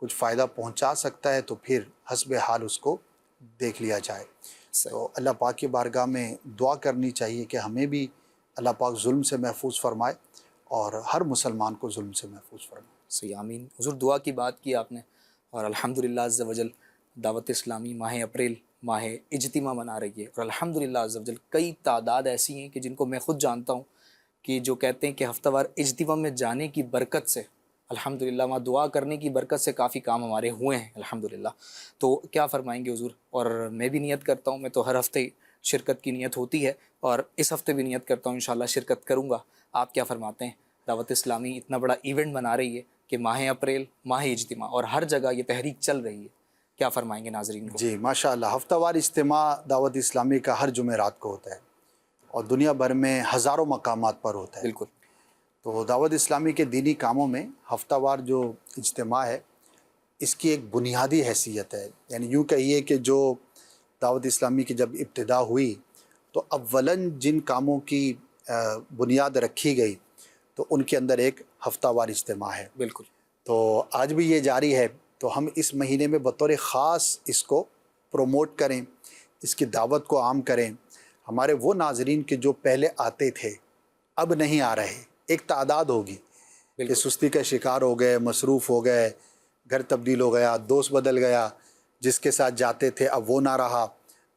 کچھ فائدہ پہنچا سکتا ہے تو پھر حسب حال اس کو دیکھ لیا جائے۔ تو اللہ پاک کی بارگاہ میں دعا کرنی چاہیے کہ ہمیں بھی اللہ پاک ظلم سے محفوظ فرمائے اور ہر مسلمان کو ظلم سے محفوظ فرمائے۔ صحیح، آمین۔ حضور دعا کی بات کی آپ نے، اور الحمدللہ عز و جل دعوت اسلامی ماہ اپریل ماہ اجتماع منا رہی ہے، اور الحمدللہ عز وجل کئی تعداد ایسی ہیں کہ جن کو میں خود جانتا ہوں کہ جو کہتے ہیں کہ ہفتہ وار اجتماع میں جانے کی برکت سے الحمدللہ، وہاں دعا کرنے کی برکت سے کافی کام ہمارے ہوئے ہیں الحمدللہ۔ تو کیا فرمائیں گے حضور؟ اور میں بھی نیت کرتا ہوں، میں تو ہر ہفتے شرکت کی نیت ہوتی ہے، اور اس ہفتے بھی نیت کرتا ہوں انشاءاللہ شرکت کروں گا۔ آپ کیا فرماتے ہیں؟ دعوت اسلامی اتنا بڑا ایونٹ بنا رہی ہے کہ ماہ اپریل ماہ اجتماع، اور ہر جگہ یہ تحریک چل رہی ہے، کیا فرمائیں گے ناظرین کو؟ جی ماشاء اللہ، ہفتہ وار اجتماع دعوت اسلامی کا ہر جمعرات کو ہوتا ہے، اور دنیا بھر میں ہزاروں مقامات پر ہوتا ہے۔ بالکل تو دعوت اسلامی کے دینی کاموں میں ہفتہ وار جو اجتماع ہے، اس کی ایک بنیادی حیثیت ہے۔ یعنی یوں کہیے کہ جو دعوت اسلامی کی جب ابتدا ہوئی تو اولاً جن کاموں کی بنیاد رکھی گئی تو ان کے اندر ایک ہفتہ وار اجتماع ہے۔ بالکل تو آج بھی یہ جاری ہے، تو ہم اس مہینے میں بطور خاص اس کو پروموٹ کریں، اس کی دعوت کو عام کریں۔ ہمارے وہ ناظرین کے جو پہلے آتے تھے اب نہیں آ رہے، ایک تعداد ہوگی کہ بالکل سستی کا شکار ہو گئے، مصروف ہو گئے، گھر تبدیل ہو گیا، دوست بدل گیا، جس کے ساتھ جاتے تھے اب وہ نہ رہا،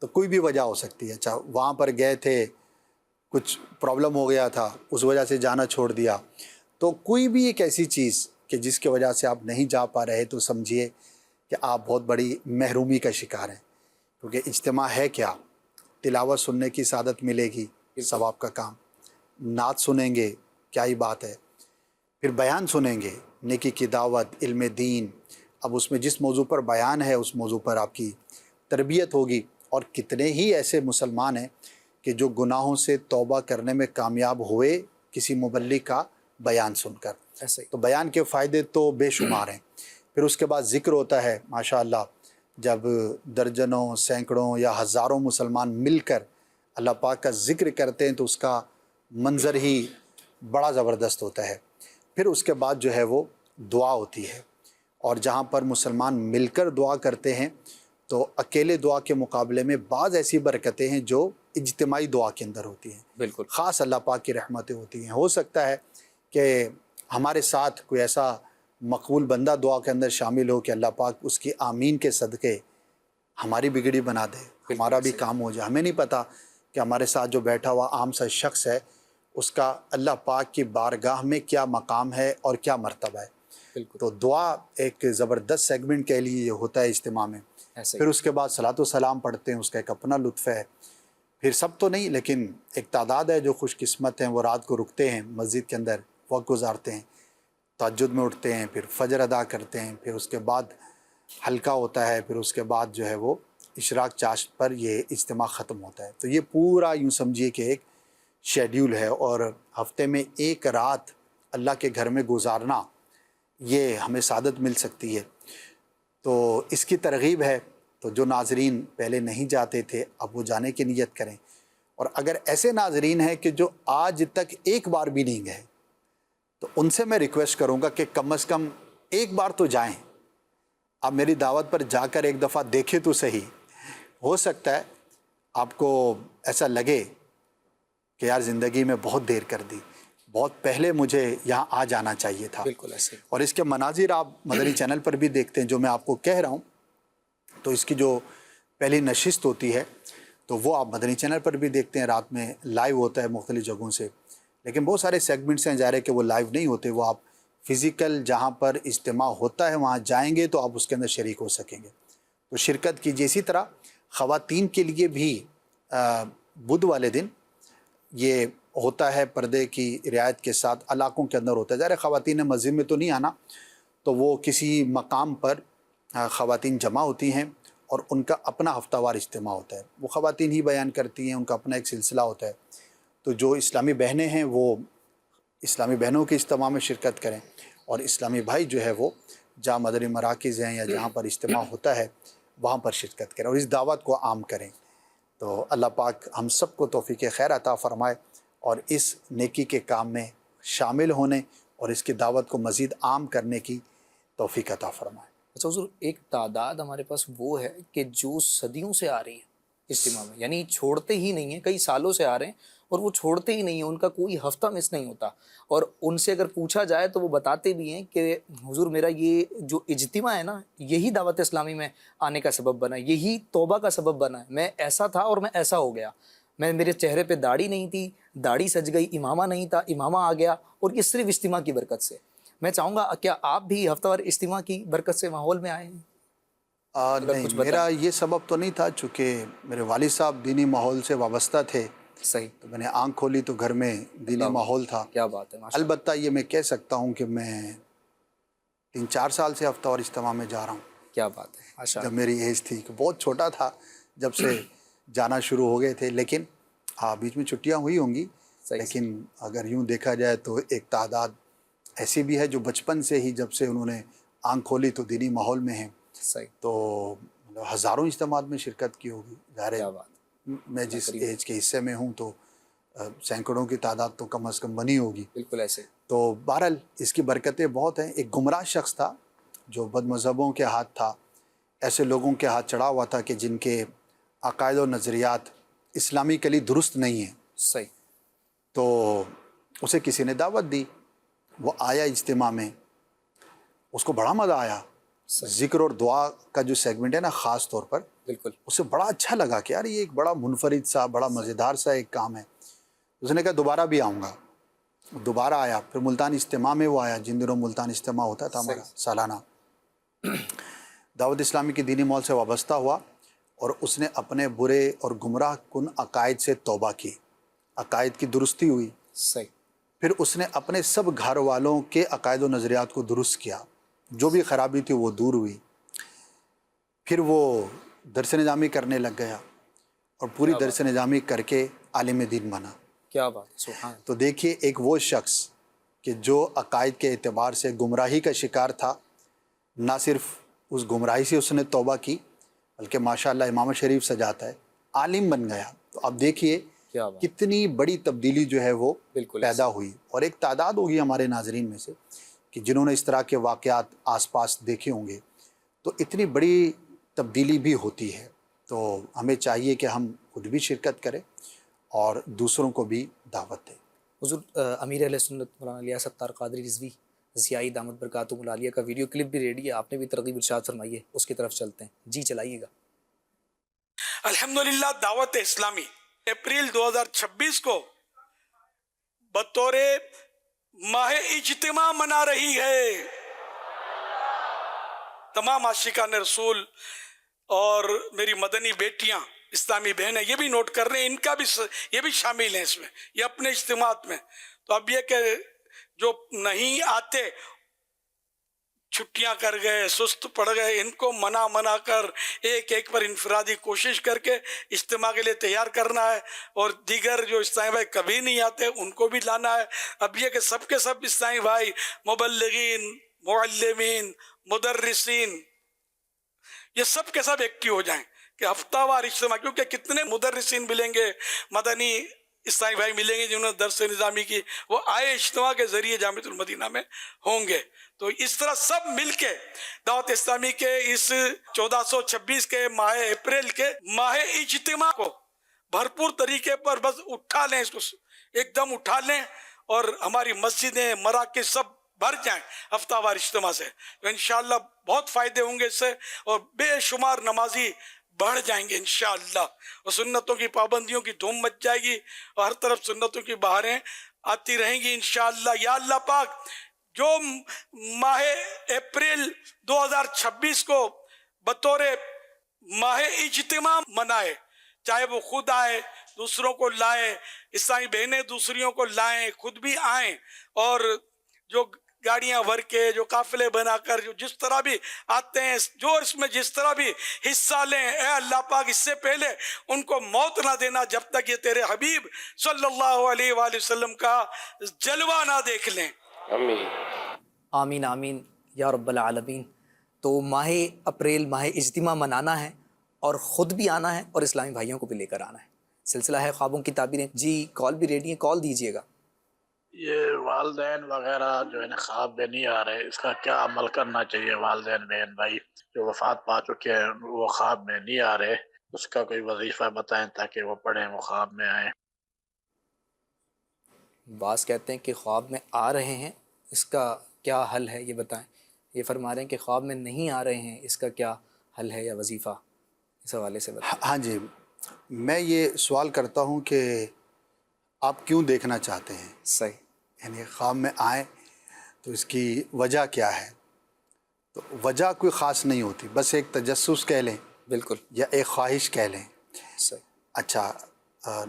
تو کوئی بھی وجہ ہو سکتی ہے۔ اچھا وہاں پر گئے تھے، کچھ پرابلم ہو گیا تھا، اس وجہ سے جانا چھوڑ دیا، تو کوئی بھی ایک ایسی چیز کہ جس کی وجہ سے آپ نہیں جا پا رہے، تو سمجھیے کہ آپ بہت بڑی محرومی کا شکار ہیں۔ کیونکہ اجتماع ہے کیا؟ تلاوت سننے کی سعادت ملے گی، ثواب کا کام، نعت سنیں گے، کیا ہی بات ہے، پھر بیان سنیں گے، نیکی کی دعوت، علم دین، اب اس میں جس موضوع پر بیان ہے اس موضوع پر آپ کی تربیت ہوگی۔ اور کتنے ہی ایسے مسلمان ہیں کہ جو گناہوں سے توبہ کرنے میں کامیاب ہوئے کسی مبلغ کا بیان سن کر۔ ایسا ہی تو بیان کے فائدے تو بے شمار ہیں۔ پھر اس کے بعد ذکر ہوتا ہے ماشاءاللہ، جب درجنوں، سینکڑوں یا ہزاروں مسلمان مل کر اللہ پاک کا ذکر کرتے ہیں تو اس کا منظر ہی بڑا زبردست ہوتا ہے۔ پھر اس کے بعد جو ہے وہ دعا ہوتی ہے، اور جہاں پر مسلمان مل کر دعا کرتے ہیں تو اکیلے دعا کے مقابلے میں بعض ایسی برکتیں ہیں جو اجتماعی دعا کے اندر ہوتی ہیں، بالکل خاص اللہ پاک کی رحمتیں ہوتی ہیں۔ ہو سکتا ہے کہ ہمارے ساتھ کوئی ایسا مقبول بندہ دعا کے اندر شامل ہو کہ اللہ پاک اس کی آمین کے صدقے ہماری بگڑی بنا دے، ہمارا بھی کام ہو جائے۔ ہمیں نہیں پتہ کہ ہمارے ساتھ جو بیٹھا ہوا عام سا شخص ہے اس کا اللہ پاک کی بارگاہ میں کیا مقام ہے اور کیا مرتبہ ہے۔ بالکل تو دعا ایک زبردست سیگمنٹ کے لیے ہوتا ہے اجتماع میں۔ ایسا پھر ہی اس کے بعد صلاۃ و سلام پڑھتے ہیں، اس کا ایک اپنا لطف ہے۔ پھر سب تو نہیں، لیکن ایک تعداد ہے جو خوش قسمت ہیں، وہ رات کو رکتے ہیں مسجد کے اندر، وقت گزارتے ہیں، تہجد میں اٹھتے ہیں، پھر فجر ادا کرتے ہیں، پھر اس کے بعد حلقہ ہوتا ہے، پھر اس کے بعد جو ہے وہ اشراق چاشت پر یہ اجتماع ختم ہوتا ہے۔ تو یہ پورا یوں سمجھیے کہ ایک شیڈیول ہے، اور ہفتے میں ایک رات اللہ کے گھر میں گزارنا یہ ہمیں سعادت مل سکتی ہے۔ تو اس کی ترغیب ہے، تو جو ناظرین پہلے نہیں جاتے تھے اب وہ جانے کی نیت کریں، اور اگر ایسے ناظرین ہیں کہ جو آج تک ایک بار بھی نہیں گئے تو ان سے میں ریکویسٹ کروں گا کہ کم از کم ایک بار تو جائیں۔ آپ میری دعوت پر جا کر ایک دفعہ دیکھیں تو صحیح، ہو سکتا ہے آپ کو ایسا لگے کہ یار زندگی میں بہت دیر کر دی، بہت پہلے مجھے یہاں آ جانا چاہیے تھا۔ بالکل ایسے ہی اور اس کے مناظر آپ مدنی چینل پر بھی دیکھتے ہیں جو میں آپ کو کہہ رہا ہوں، تو اس کی جو پہلی نشست ہوتی ہے تو وہ آپ مدنی چینل پر بھی دیکھتے ہیں، رات میں لائیو ہوتا ہے مختلف جگہوں سے، لیکن بہت سارے سیگمنٹس ہیں ظاہر ہے کہ وہ لائیو نہیں ہوتے، وہ آپ فزیکل جہاں پر اجتماع ہوتا ہے وہاں جائیں گے تو آپ اس کے اندر شریک ہو سکیں گے، تو شرکت کیجیے۔ اسی طرح خواتین کے لیے بھی بدھ والے دن یہ ہوتا ہے، پردے کی رعایت کے ساتھ علاقوں کے اندر ہوتا ہے۔ ظاہر ہے خواتین نے مسجد میں تو نہیں آنا، تو وہ کسی مقام پر خواتین جمع ہوتی ہیں اور ان کا اپنا ہفتہ وار اجتماع ہوتا ہے، وہ خواتین ہی بیان کرتی ہیں، ان کا اپنا ایک سلسلہ ہوتا ہے۔ تو جو اسلامی بہنیں ہیں وہ اسلامی بہنوں کے اجتماع میں شرکت کریں، اور اسلامی بھائی جو ہے وہ جہاں مدنی مراکز ہیں یا جہاں پر اجتماع ہوتا ہے وہاں پر شرکت کریں اور اس دعوت کو عام کریں۔ تو اللہ پاک ہم سب کو توفیق خیر عطا فرمائے اور اس نیکی کے کام میں شامل ہونے اور اس کی دعوت کو مزید عام کرنے کی توفیق عطا فرمائے۔ اچھا حضور، ایک تعداد ہمارے پاس وہ ہے کہ جو صدیوں سے آ رہی ہے اجتماع میں، یعنی چھوڑتے ہی نہیں ہیں، کئی سالوں سے آ رہے ہیں اور وہ چھوڑتے ہی نہیں ہیں، ان کا کوئی ہفتہ مس نہیں ہوتا. اور ان سے اگر پوچھا جائے تو وہ بتاتے بھی ہیں کہ حضور میرا یہ جو اجتماع ہے نا، یہی دعوت اسلامی میں آنے کا سبب بنا ہے، یہی توبہ کا سبب بنا ہے. میں ایسا تھا اور میں ایسا ہو گیا. میرے چہرے پہ داڑھی نہیں تھی، داڑھی سج گئی، امامہ نہیں تھا، امامہ آ گیا، اور یہ صرف اجتماع کی برکت سے. میں چاہوں گا کیا آپ بھی ہفتہ وار اجتماع کی برکت سے ماحول میں آئے ہیں؟ اگر نہیں، کچھ میرا بتائیں. یہ سبب تو نہیں تھا، چونکہ میرے والد صاحب دینی ماحول سے وابستہ تھے. صحیح. تو میں نے آنکھ کھولی تو گھر میں دینی اللہ، ماحول تھا. کیا بات ہے، ماشاء اللہ. البتہ یہ میں کہہ سکتا ہوں کہ میں 3-4 سال سے ہفتہ وار اجتماع میں جا رہا ہوں. کیا بات ہے، ماشاء جب اللہ. میری ایج تھی کہ بہت چھوٹا تھا جب سے جانا شروع ہو گئے تھے، لیکن ہاں بیچ میں چھٹیاں ہوئی ہوں گی. صحیح. لیکن اگر یوں دیکھا جائے تو ایک تعداد ایسی بھی ہے جو بچپن سے ہی جب سے انہوں نے آنکھ کھولی تو دینی ماحول میں ہیں. صحیح. تو ہزاروں اجتماعات میں شرکت کی ہوگی. ظاہر ہے کیا بات ہے. میں جس ایج کے حصے میں ہوں تو سینکڑوں کی تعداد تو کم از کم بنی ہوگی. بالکل ایسے. تو بہرحال اس کی برکتیں بہت ہیں. ایک گمراہ شخص تھا جو بد مذہبوں کے ہاتھ تھا، ایسے لوگوں کے ہاتھ چڑھا ہوا تھا کہ جن کے عقائد و نظریات اسلامی کے لیے درست نہیں ہیں. صحیح. تو اسے کسی نے دعوت دی، وہ آیا اجتماع میں، اس کو بڑا مزہ آیا. صحیح. ذکر اور دعا کا جو سیگمنٹ ہے نا خاص طور پر، بالکل. اسے بڑا اچھا لگا کہ یار یہ ایک بڑا منفرد سا، بڑا مزیدار سا ایک کام ہے. اس نے کہا دوبارہ بھی آؤں گا. دوبارہ آیا. پھر ملتان اجتماع میں وہ آیا، جن دنوں ملتان اجتماع ہوتا تھا ہمارا سالانہ. دعوت اسلامی کی دینی ماحول سے وابستہ ہوا اور اس نے اپنے برے اور گمراہ کن عقائد سے توبہ کی. عقائد کی درستی ہوئی. صحیح. پھر اس نے اپنے سب گھر والوں کے عقائد و نظریات کو درست کیا، جو بھی خرابی تھی وہ دور ہوئی. پھر وہ درس نظامی کرنے لگ گیا اور پوری درس نظامی کر کے عالم دین بنا. کیا بات ہے، سبحان. تو دیکھیے ایک وہ شخص کہ جو عقائد کے اعتبار سے گمراہی کا شکار تھا، نہ صرف اس گمراہی سے اس نے توبہ کی بلکہ ماشاءاللہ امام شریف سجاتا ہے، عالم بن گیا. تو اب دیکھیے کیا بات. کتنی بڑی تبدیلی جو ہے وہ بالکل پیدا ہوئی. اور ایک تعداد ہوگی ہمارے ناظرین میں سے کہ جنہوں نے اس طرح کے واقعات آس پاس دیکھے ہوں گے. تو اتنی بڑی تبدیلی بھی ہوتی ہے. تو ہمیں چاہیے کہ ہم خود بھی شرکت کریں اور دوسروں کو بھی دعوت دیں. حضور امیر اہل سنت مولانا الیاس ستار قادری رضوی ضیائی دامت برکاتہ العالیہ کا ویڈیو کلپ بھی ریڈی ہے، آپ نے بھی ترغیب ارشاد فرمائی ہے، اس کی طرف چلتے ہیں. جی چلائیے گا. الحمدللہ دعوت اسلامی اپریل 2026 کو بطور ماہ اجتماع منا رہی ہے. تمام عاشقان رسول اور میری مدنی بیٹیاں اسلامی بہنیں یہ بھی نوٹ کر رہے ہیں، ان کا بھی یہ بھی شامل ہیں اس میں، یہ اپنے اجتماعات میں. تو اب یہ کہ جو نہیں آتے، چھٹیاں کر گئے، سست پڑ گئے، ان کو منا کر ایک ایک پر انفرادی کوشش کر کے اجتماع کے لیے تیار کرنا ہے. اور دیگر جو اسلامی بھائی کبھی نہیں آتے ان کو بھی لانا ہے. اب یہ کہ سب کے سب اسلامی بھائی مبلغین، معلمین، مدرسین، یہ سب کے سب ایکٹیو ہو جائیں کہ ہفتہ وار اجتماع، کیونکہ کتنے مدرسین ملیں گے، مدنی اسلامی بھائی ملیں گے جنہوں نے درس نظامی کی، وہ آئے اجتماع کے ذریعے جامعۃ المدینہ میں ہوں گے. تو اس طرح سب مل کے دعوت اسلامی کے اس 1426 کے ماہ اپریل کے ماہ اجتماع کو بھرپور طریقے پر بس اٹھا لیں، اس کو ایک دم اٹھا لیں اور ہماری مسجدیں، مراکز سب بھر جائیں ہفتہ وار اجتماع سے. تو انشاءاللہ بہت فائدے ہوں گے اس سے، اور بے شمار نمازی بڑھ جائیں گے انشاءاللہ، اور سنتوں کی پابندیوں کی دھوم مچ جائے گی اور ہر طرف سنتوں کی بہاریں آتی رہیں گی انشاءاللہ. یا اللہ پاک جو ماہ اپریل 2026 کو بطور ماہ اجتماع منائے، چاہے وہ خود آئے، دوسروں کو لائے، اسلامی بہنیں دوسریوں کو لائیں، خود بھی آئیں، اور جو گاڑیاں بھر کے، جو قافلے بنا کر، جو جس طرح بھی آتے ہیں، جو اس میں جس طرح بھی حصہ لیں، اے اللہ پاک اس سے پہلے ان کو موت نہ دینا جب تک یہ تیرے حبیب صلی اللہ علیہ وآلہ وسلم کا جلوہ نہ دیکھ لیں. آمین. آمین آمین یا رب العالمین. تو ماہ اپریل ماہ اجتماع منانا ہے اور خود بھی آنا ہے اور اسلامی بھائیوں کو بھی لے کر آنا ہے. سلسلہ ہے خوابوں کی تعبیریں. جی کال بھی ریڈی ہے، کال دیجیے گا. یہ والدین وغیرہ جو ہے نا خواب میں نہیں آ رہے، اس کا کیا عمل کرنا چاہیے؟ والدین بہن بھائی جو وفات پا چکے ہیں وہ خواب میں نہیں آ رہے، اس کا کوئی وظیفہ بتائیں تاکہ وہ پڑھیں، وہ خواب میں آئیں. بعض کہتے ہیں کہ خواب میں آ رہے ہیں، اس کا کیا حل ہے یہ بتائیں. یہ فرما رہے ہیں کہ خواب میں نہیں آ رہے ہیں، اس کا کیا حل ہے یا وظیفہ، اس حوالے سے بتائیں. ہاں جی، میں یہ سوال کرتا ہوں کہ آپ کیوں دیکھنا چاہتے ہیں؟ صحیح. یعنی خواب میں آئیں تو اس کی وجہ کیا ہے؟ تو وجہ کوئی خاص نہیں ہوتی، بس ایک تجسس کہہ لیں بالکل یا ایک خواہش کہہ لیں. صحیح. اچھا،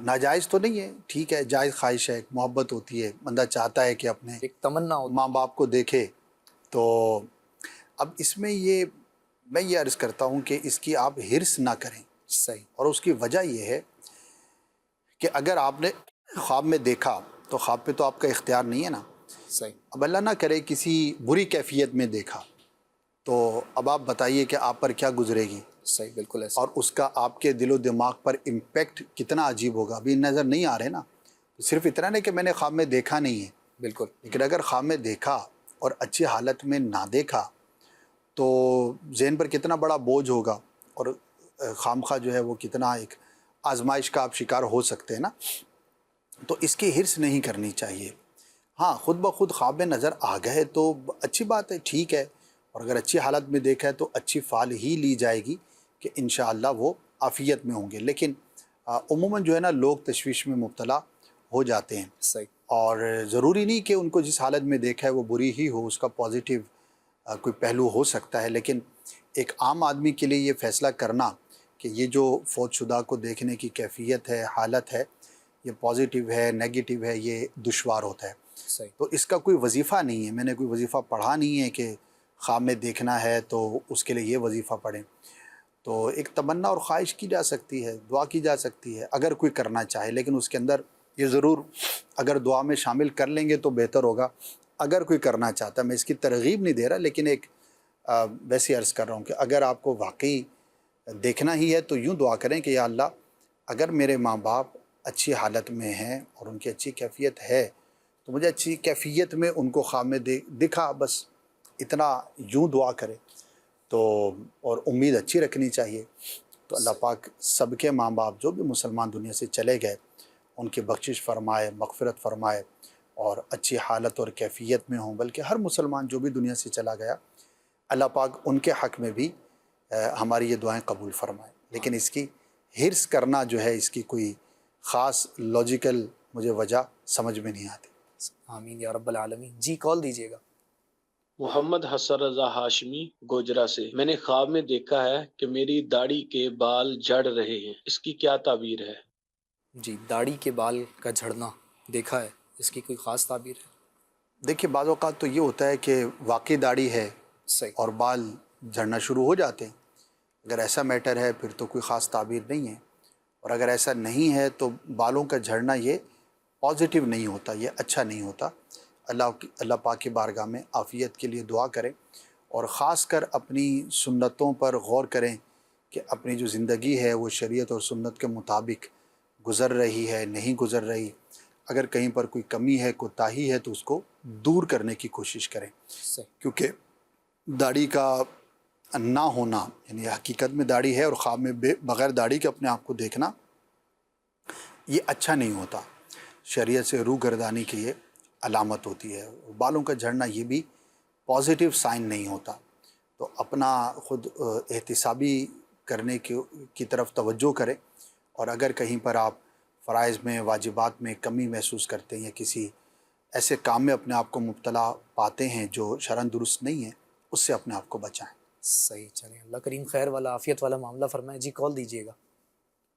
ناجائز تو نہیں ہے، ٹھیک ہے، جائز خواہش ہے، ایک محبت ہوتی ہے، بندہ چاہتا ہے کہ اپنے ایک تمنا ہوتی ماں باپ کو دیکھے. تو اب اس میں میں یہ عرض کرتا ہوں کہ اس کی آپ حرص نہ کریں. صحیح. اور اس کی وجہ یہ ہے کہ اگر آپ نے خواب میں دیکھا تو خواب پہ تو آپ کا اختیار نہیں ہے نا. صحیح. اب اللہ نہ کرے کسی بری کیفیت میں دیکھا تو اب آپ بتائیے کہ آپ پر کیا گزرے گی، صحیح. بالکل ایسا. اور اس کا آپ کے دل و دماغ پر امپیکٹ کتنا عجیب ہوگا. ابھی نظر نہیں آ رہے نا، صرف اتنا نہیں کہ میں نے خواب میں دیکھا نہیں ہے، بالکل. لیکن اگر خواب میں دیکھا اور اچھی حالت میں نہ دیکھا تو ذہن پر کتنا بڑا بوجھ ہوگا، اور خامخواہ جو ہے وہ کتنا ایک آزمائش کا آپ شکار ہو سکتے ہیں نا. تو اس کی حرص نہیں کرنی چاہیے. ہاں، خود بخود خواب میں نظر آ گئے تو اچھی بات ہے، ٹھیک ہے، اور اگر اچھی حالت میں دیکھا ہے تو اچھی فال ہی لی جائے گی کہ انشاءاللہ وہ عافیت میں ہوں گے. لیکن عموماً جو ہے نا لوگ تشویش میں مبتلا ہو جاتے ہیں، صحیح. اور ضروری نہیں کہ ان کو جس حالت میں دیکھا ہے وہ بری ہی ہو، اس کا پازیٹیو کوئی پہلو ہو سکتا ہے. لیکن ایک عام آدمی کے لیے یہ فیصلہ کرنا کہ یہ جو فوت شدہ کو دیکھنے کی کیفیت ہے، حالت ہے، یہ پازیٹیو ہے، نیگیٹو ہے، یہ دشوار ہوتا ہے. صحیح. تو اس کا کوئی وظیفہ نہیں ہے، میں نے کوئی وظیفہ پڑھا نہیں ہے کہ خواب میں دیکھنا ہے تو اس کے لیے یہ وظیفہ پڑھیں. تو ایک تمنا اور خواہش کی جا سکتی ہے، دعا کی جا سکتی ہے اگر کوئی کرنا چاہے، لیکن اس کے اندر یہ ضرور اگر دعا میں شامل کر لیں گے تو بہتر ہوگا. اگر کوئی کرنا چاہتا ہے، میں اس کی ترغیب نہیں دے رہا، لیکن ایک ویسے عرض کر رہا ہوں کہ اگر آپ کو واقعی دیکھنا ہی ہے تو یوں دعا کریں کہ یا اللہ، اگر میرے ماں باپ اچھی حالت میں ہیں اور ان کی اچھی کیفیت ہے تو مجھے اچھی کیفیت میں ان کو خواب میں دکھا، بس اتنا یوں دعا کرے تو، اور امید اچھی رکھنی چاہیے. تو اللہ پاک سب کے ماں باپ جو بھی مسلمان دنیا سے چلے گئے ان کی بخشش فرمائے، مغفرت فرمائے، اور اچھی حالت اور کیفیت میں ہوں. بلکہ ہر مسلمان جو بھی دنیا سے چلا گیا اللہ پاک ان کے حق میں بھی ہماری یہ دعائیں قبول فرمائے. لیکن اس کی حرص کرنا جو ہے، اس کی کوئی خاص لاجیکل مجھے وجہ سمجھ میں نہیں آتی. آمین یا رب العالمین. جی کال دیجیے گا. محمد حسن رضا ہاشمی گوجرا سے. میں نے خواب میں دیکھا ہے کہ میری داڑھی کے بال جھڑ رہے ہیں، اس کی کیا تعبیر ہے؟ جی، داڑھی کے بال کا جھڑنا دیکھا ہے، اس کی کوئی خاص تعبیر ہے؟ دیکھیے، بعض اوقات تو یہ ہوتا ہے کہ واقعی داڑھی ہے صحیح. اور بال جھڑنا شروع ہو جاتے ہیں. اگر ایسا میٹر ہے پھر تو کوئی خاص تعبیر نہیں ہے، اور اگر ایسا نہیں ہے تو بالوں کا جھڑنا یہ پازیٹیو نہیں ہوتا، یہ اچھا نہیں ہوتا. اللہ پاک کی بارگاہ میں عافیت کے لیے دعا کریں، اور خاص کر اپنی سنتوں پر غور کریں کہ اپنی جو زندگی ہے وہ شریعت اور سنت کے مطابق گزر رہی ہے، نہیں گزر رہی. اگر کہیں پر کوئی کمی ہے، کوتاہی ہے تو اس کو دور کرنے کی کوشش کریں. صحیح. کیونکہ داڑھی کا نہ ہونا، یعنی حقیقت میں داڑھی ہے اور خواب میں بغیر داڑھی کے اپنے آپ کو دیکھنا، یہ اچھا نہیں ہوتا. شریعت سے روح گردانی کی یہ علامت ہوتی ہے. بالوں کا جھڑنا یہ بھی پازیٹیو سائن نہیں ہوتا. تو اپنا خود احتسابی کرنے کی طرف توجہ کریں، اور اگر کہیں پر آپ فرائض میں، واجبات میں کمی محسوس کرتے ہیں یا کسی ایسے کام میں اپنے آپ کو مبتلا پاتے ہیں جو شرعاً درست نہیں ہے، اس سے اپنے آپ کو بچائیں. صحیح. چلیں، اللہ کریم خیر والا عافیت والا معاملہ فرمائے. جی کال دیجیے گا.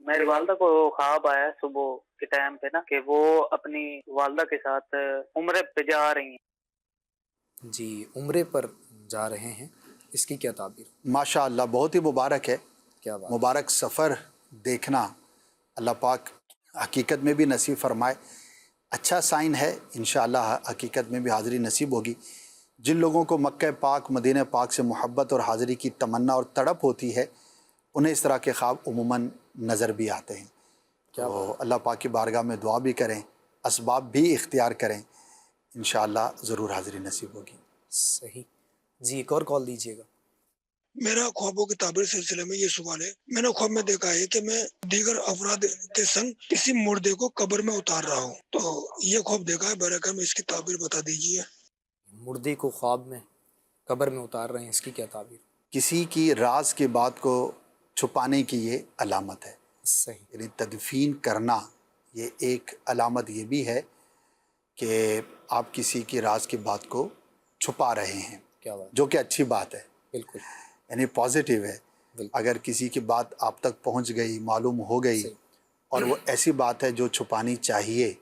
میری والدہ کو خواب آیا صبح کے ٹائم پہ نا کہ وہ اپنی والدہ کے ساتھ عمرے پہ جا رہی ہیں. جی، عمرے پر جا رہے ہیں، اس کی کیا تعبیر؟ ماشاء اللہ، بہت ہی مبارک ہے. کیا بات. مبارک سفر دیکھنا اللہ پاک حقیقت میں بھی نصیب فرمائے. اچھا سائن ہے، انشاءاللہ حقیقت میں بھی حاضری نصیب ہوگی. جن لوگوں کو مکہ پاک، مدینہ پاک سے محبت اور حاضری کی تمنا اور تڑپ ہوتی ہے، انہیں اس طرح کے خواب عموماً نظر بھی آتے ہیں. تو اللہ پاک کی بارگاہ میں دعا بھی کریں، اسباب بھی اختیار کریں، انشاءاللہ ضرور حاضری نصیب ہوگی. صحیح. جی، ایک اور کال دیجیے گا. میرا خوابوں کی تعبیر سلسلے میں یہ سوال ہے، میں نے خواب میں دیکھا ہے کہ میں دیگر افراد کے سنگ کسی مردے کو قبر میں اتار رہا ہوں، تو یہ خواب دیکھا ہے، برکہ میں اس کی تعبیر بتا دیجیے۔ مردے کو خواب میں قبر میں اتار رہے ہیں، اس کی کیا تعبیر؟ کسی کی راز کی بات کو چھپانے کی یہ علامت ہے، صحیح، یعنی تدفین کرنا یہ ایک علامت یہ بھی ہے کہ آپ کسی کی راز کی بات کو چھپا رہے ہیں، کیا بات، جو کہ اچھی بات ہے، بالکل یعنی پازیٹیو ہے۔ بالکل، اگر کسی کی بات آپ تک پہنچ گئی، معلوم ہو گئی، صحیح، اور وہ ایسی بات ہے جو چھپانی چاہیے،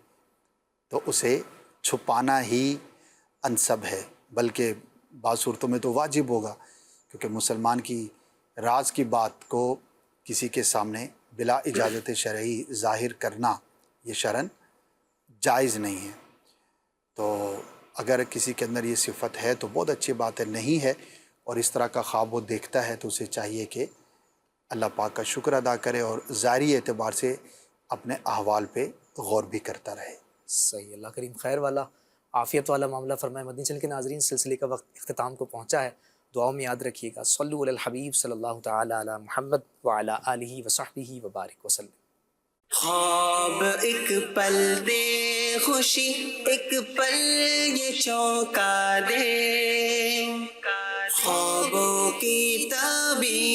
تو اسے چھپانا ہی انسب ہے، بلکہ بعض صورتوں میں تو واجب ہوگا، کیونکہ مسلمان کی راز کی بات کو کسی کے سامنے بلا اجازت شرعی ظاہر کرنا یہ شرعاً جائز نہیں ہے۔ تو اگر کسی کے اندر یہ صفت ہے تو بہت اچھی بات ہے، نہیں ہے اور اس طرح کا خواب وہ دیکھتا ہے تو اسے چاہیے کہ اللہ پاک کا شکر ادا کرے اور ظاہری اعتبار سے اپنے احوال پہ غور بھی کرتا رہے۔ صحیح، اللہ کریم خیر والا عافیت والا معاملہ فرمائے۔ مدنی چینل کے ناظرین، سلسلے کا وقت اختتام کو پہنچا ہے، دعاؤں میں یاد رکھیے گا۔ صلو علی الحبیب صلی اللہ تعالی علی محمد وعلی آلہ وصحبہ وبارک وسلم۔ خواب ایک پل دے خوشی، ایک پل یہ چونکا دے، خوابوں کی تعبیر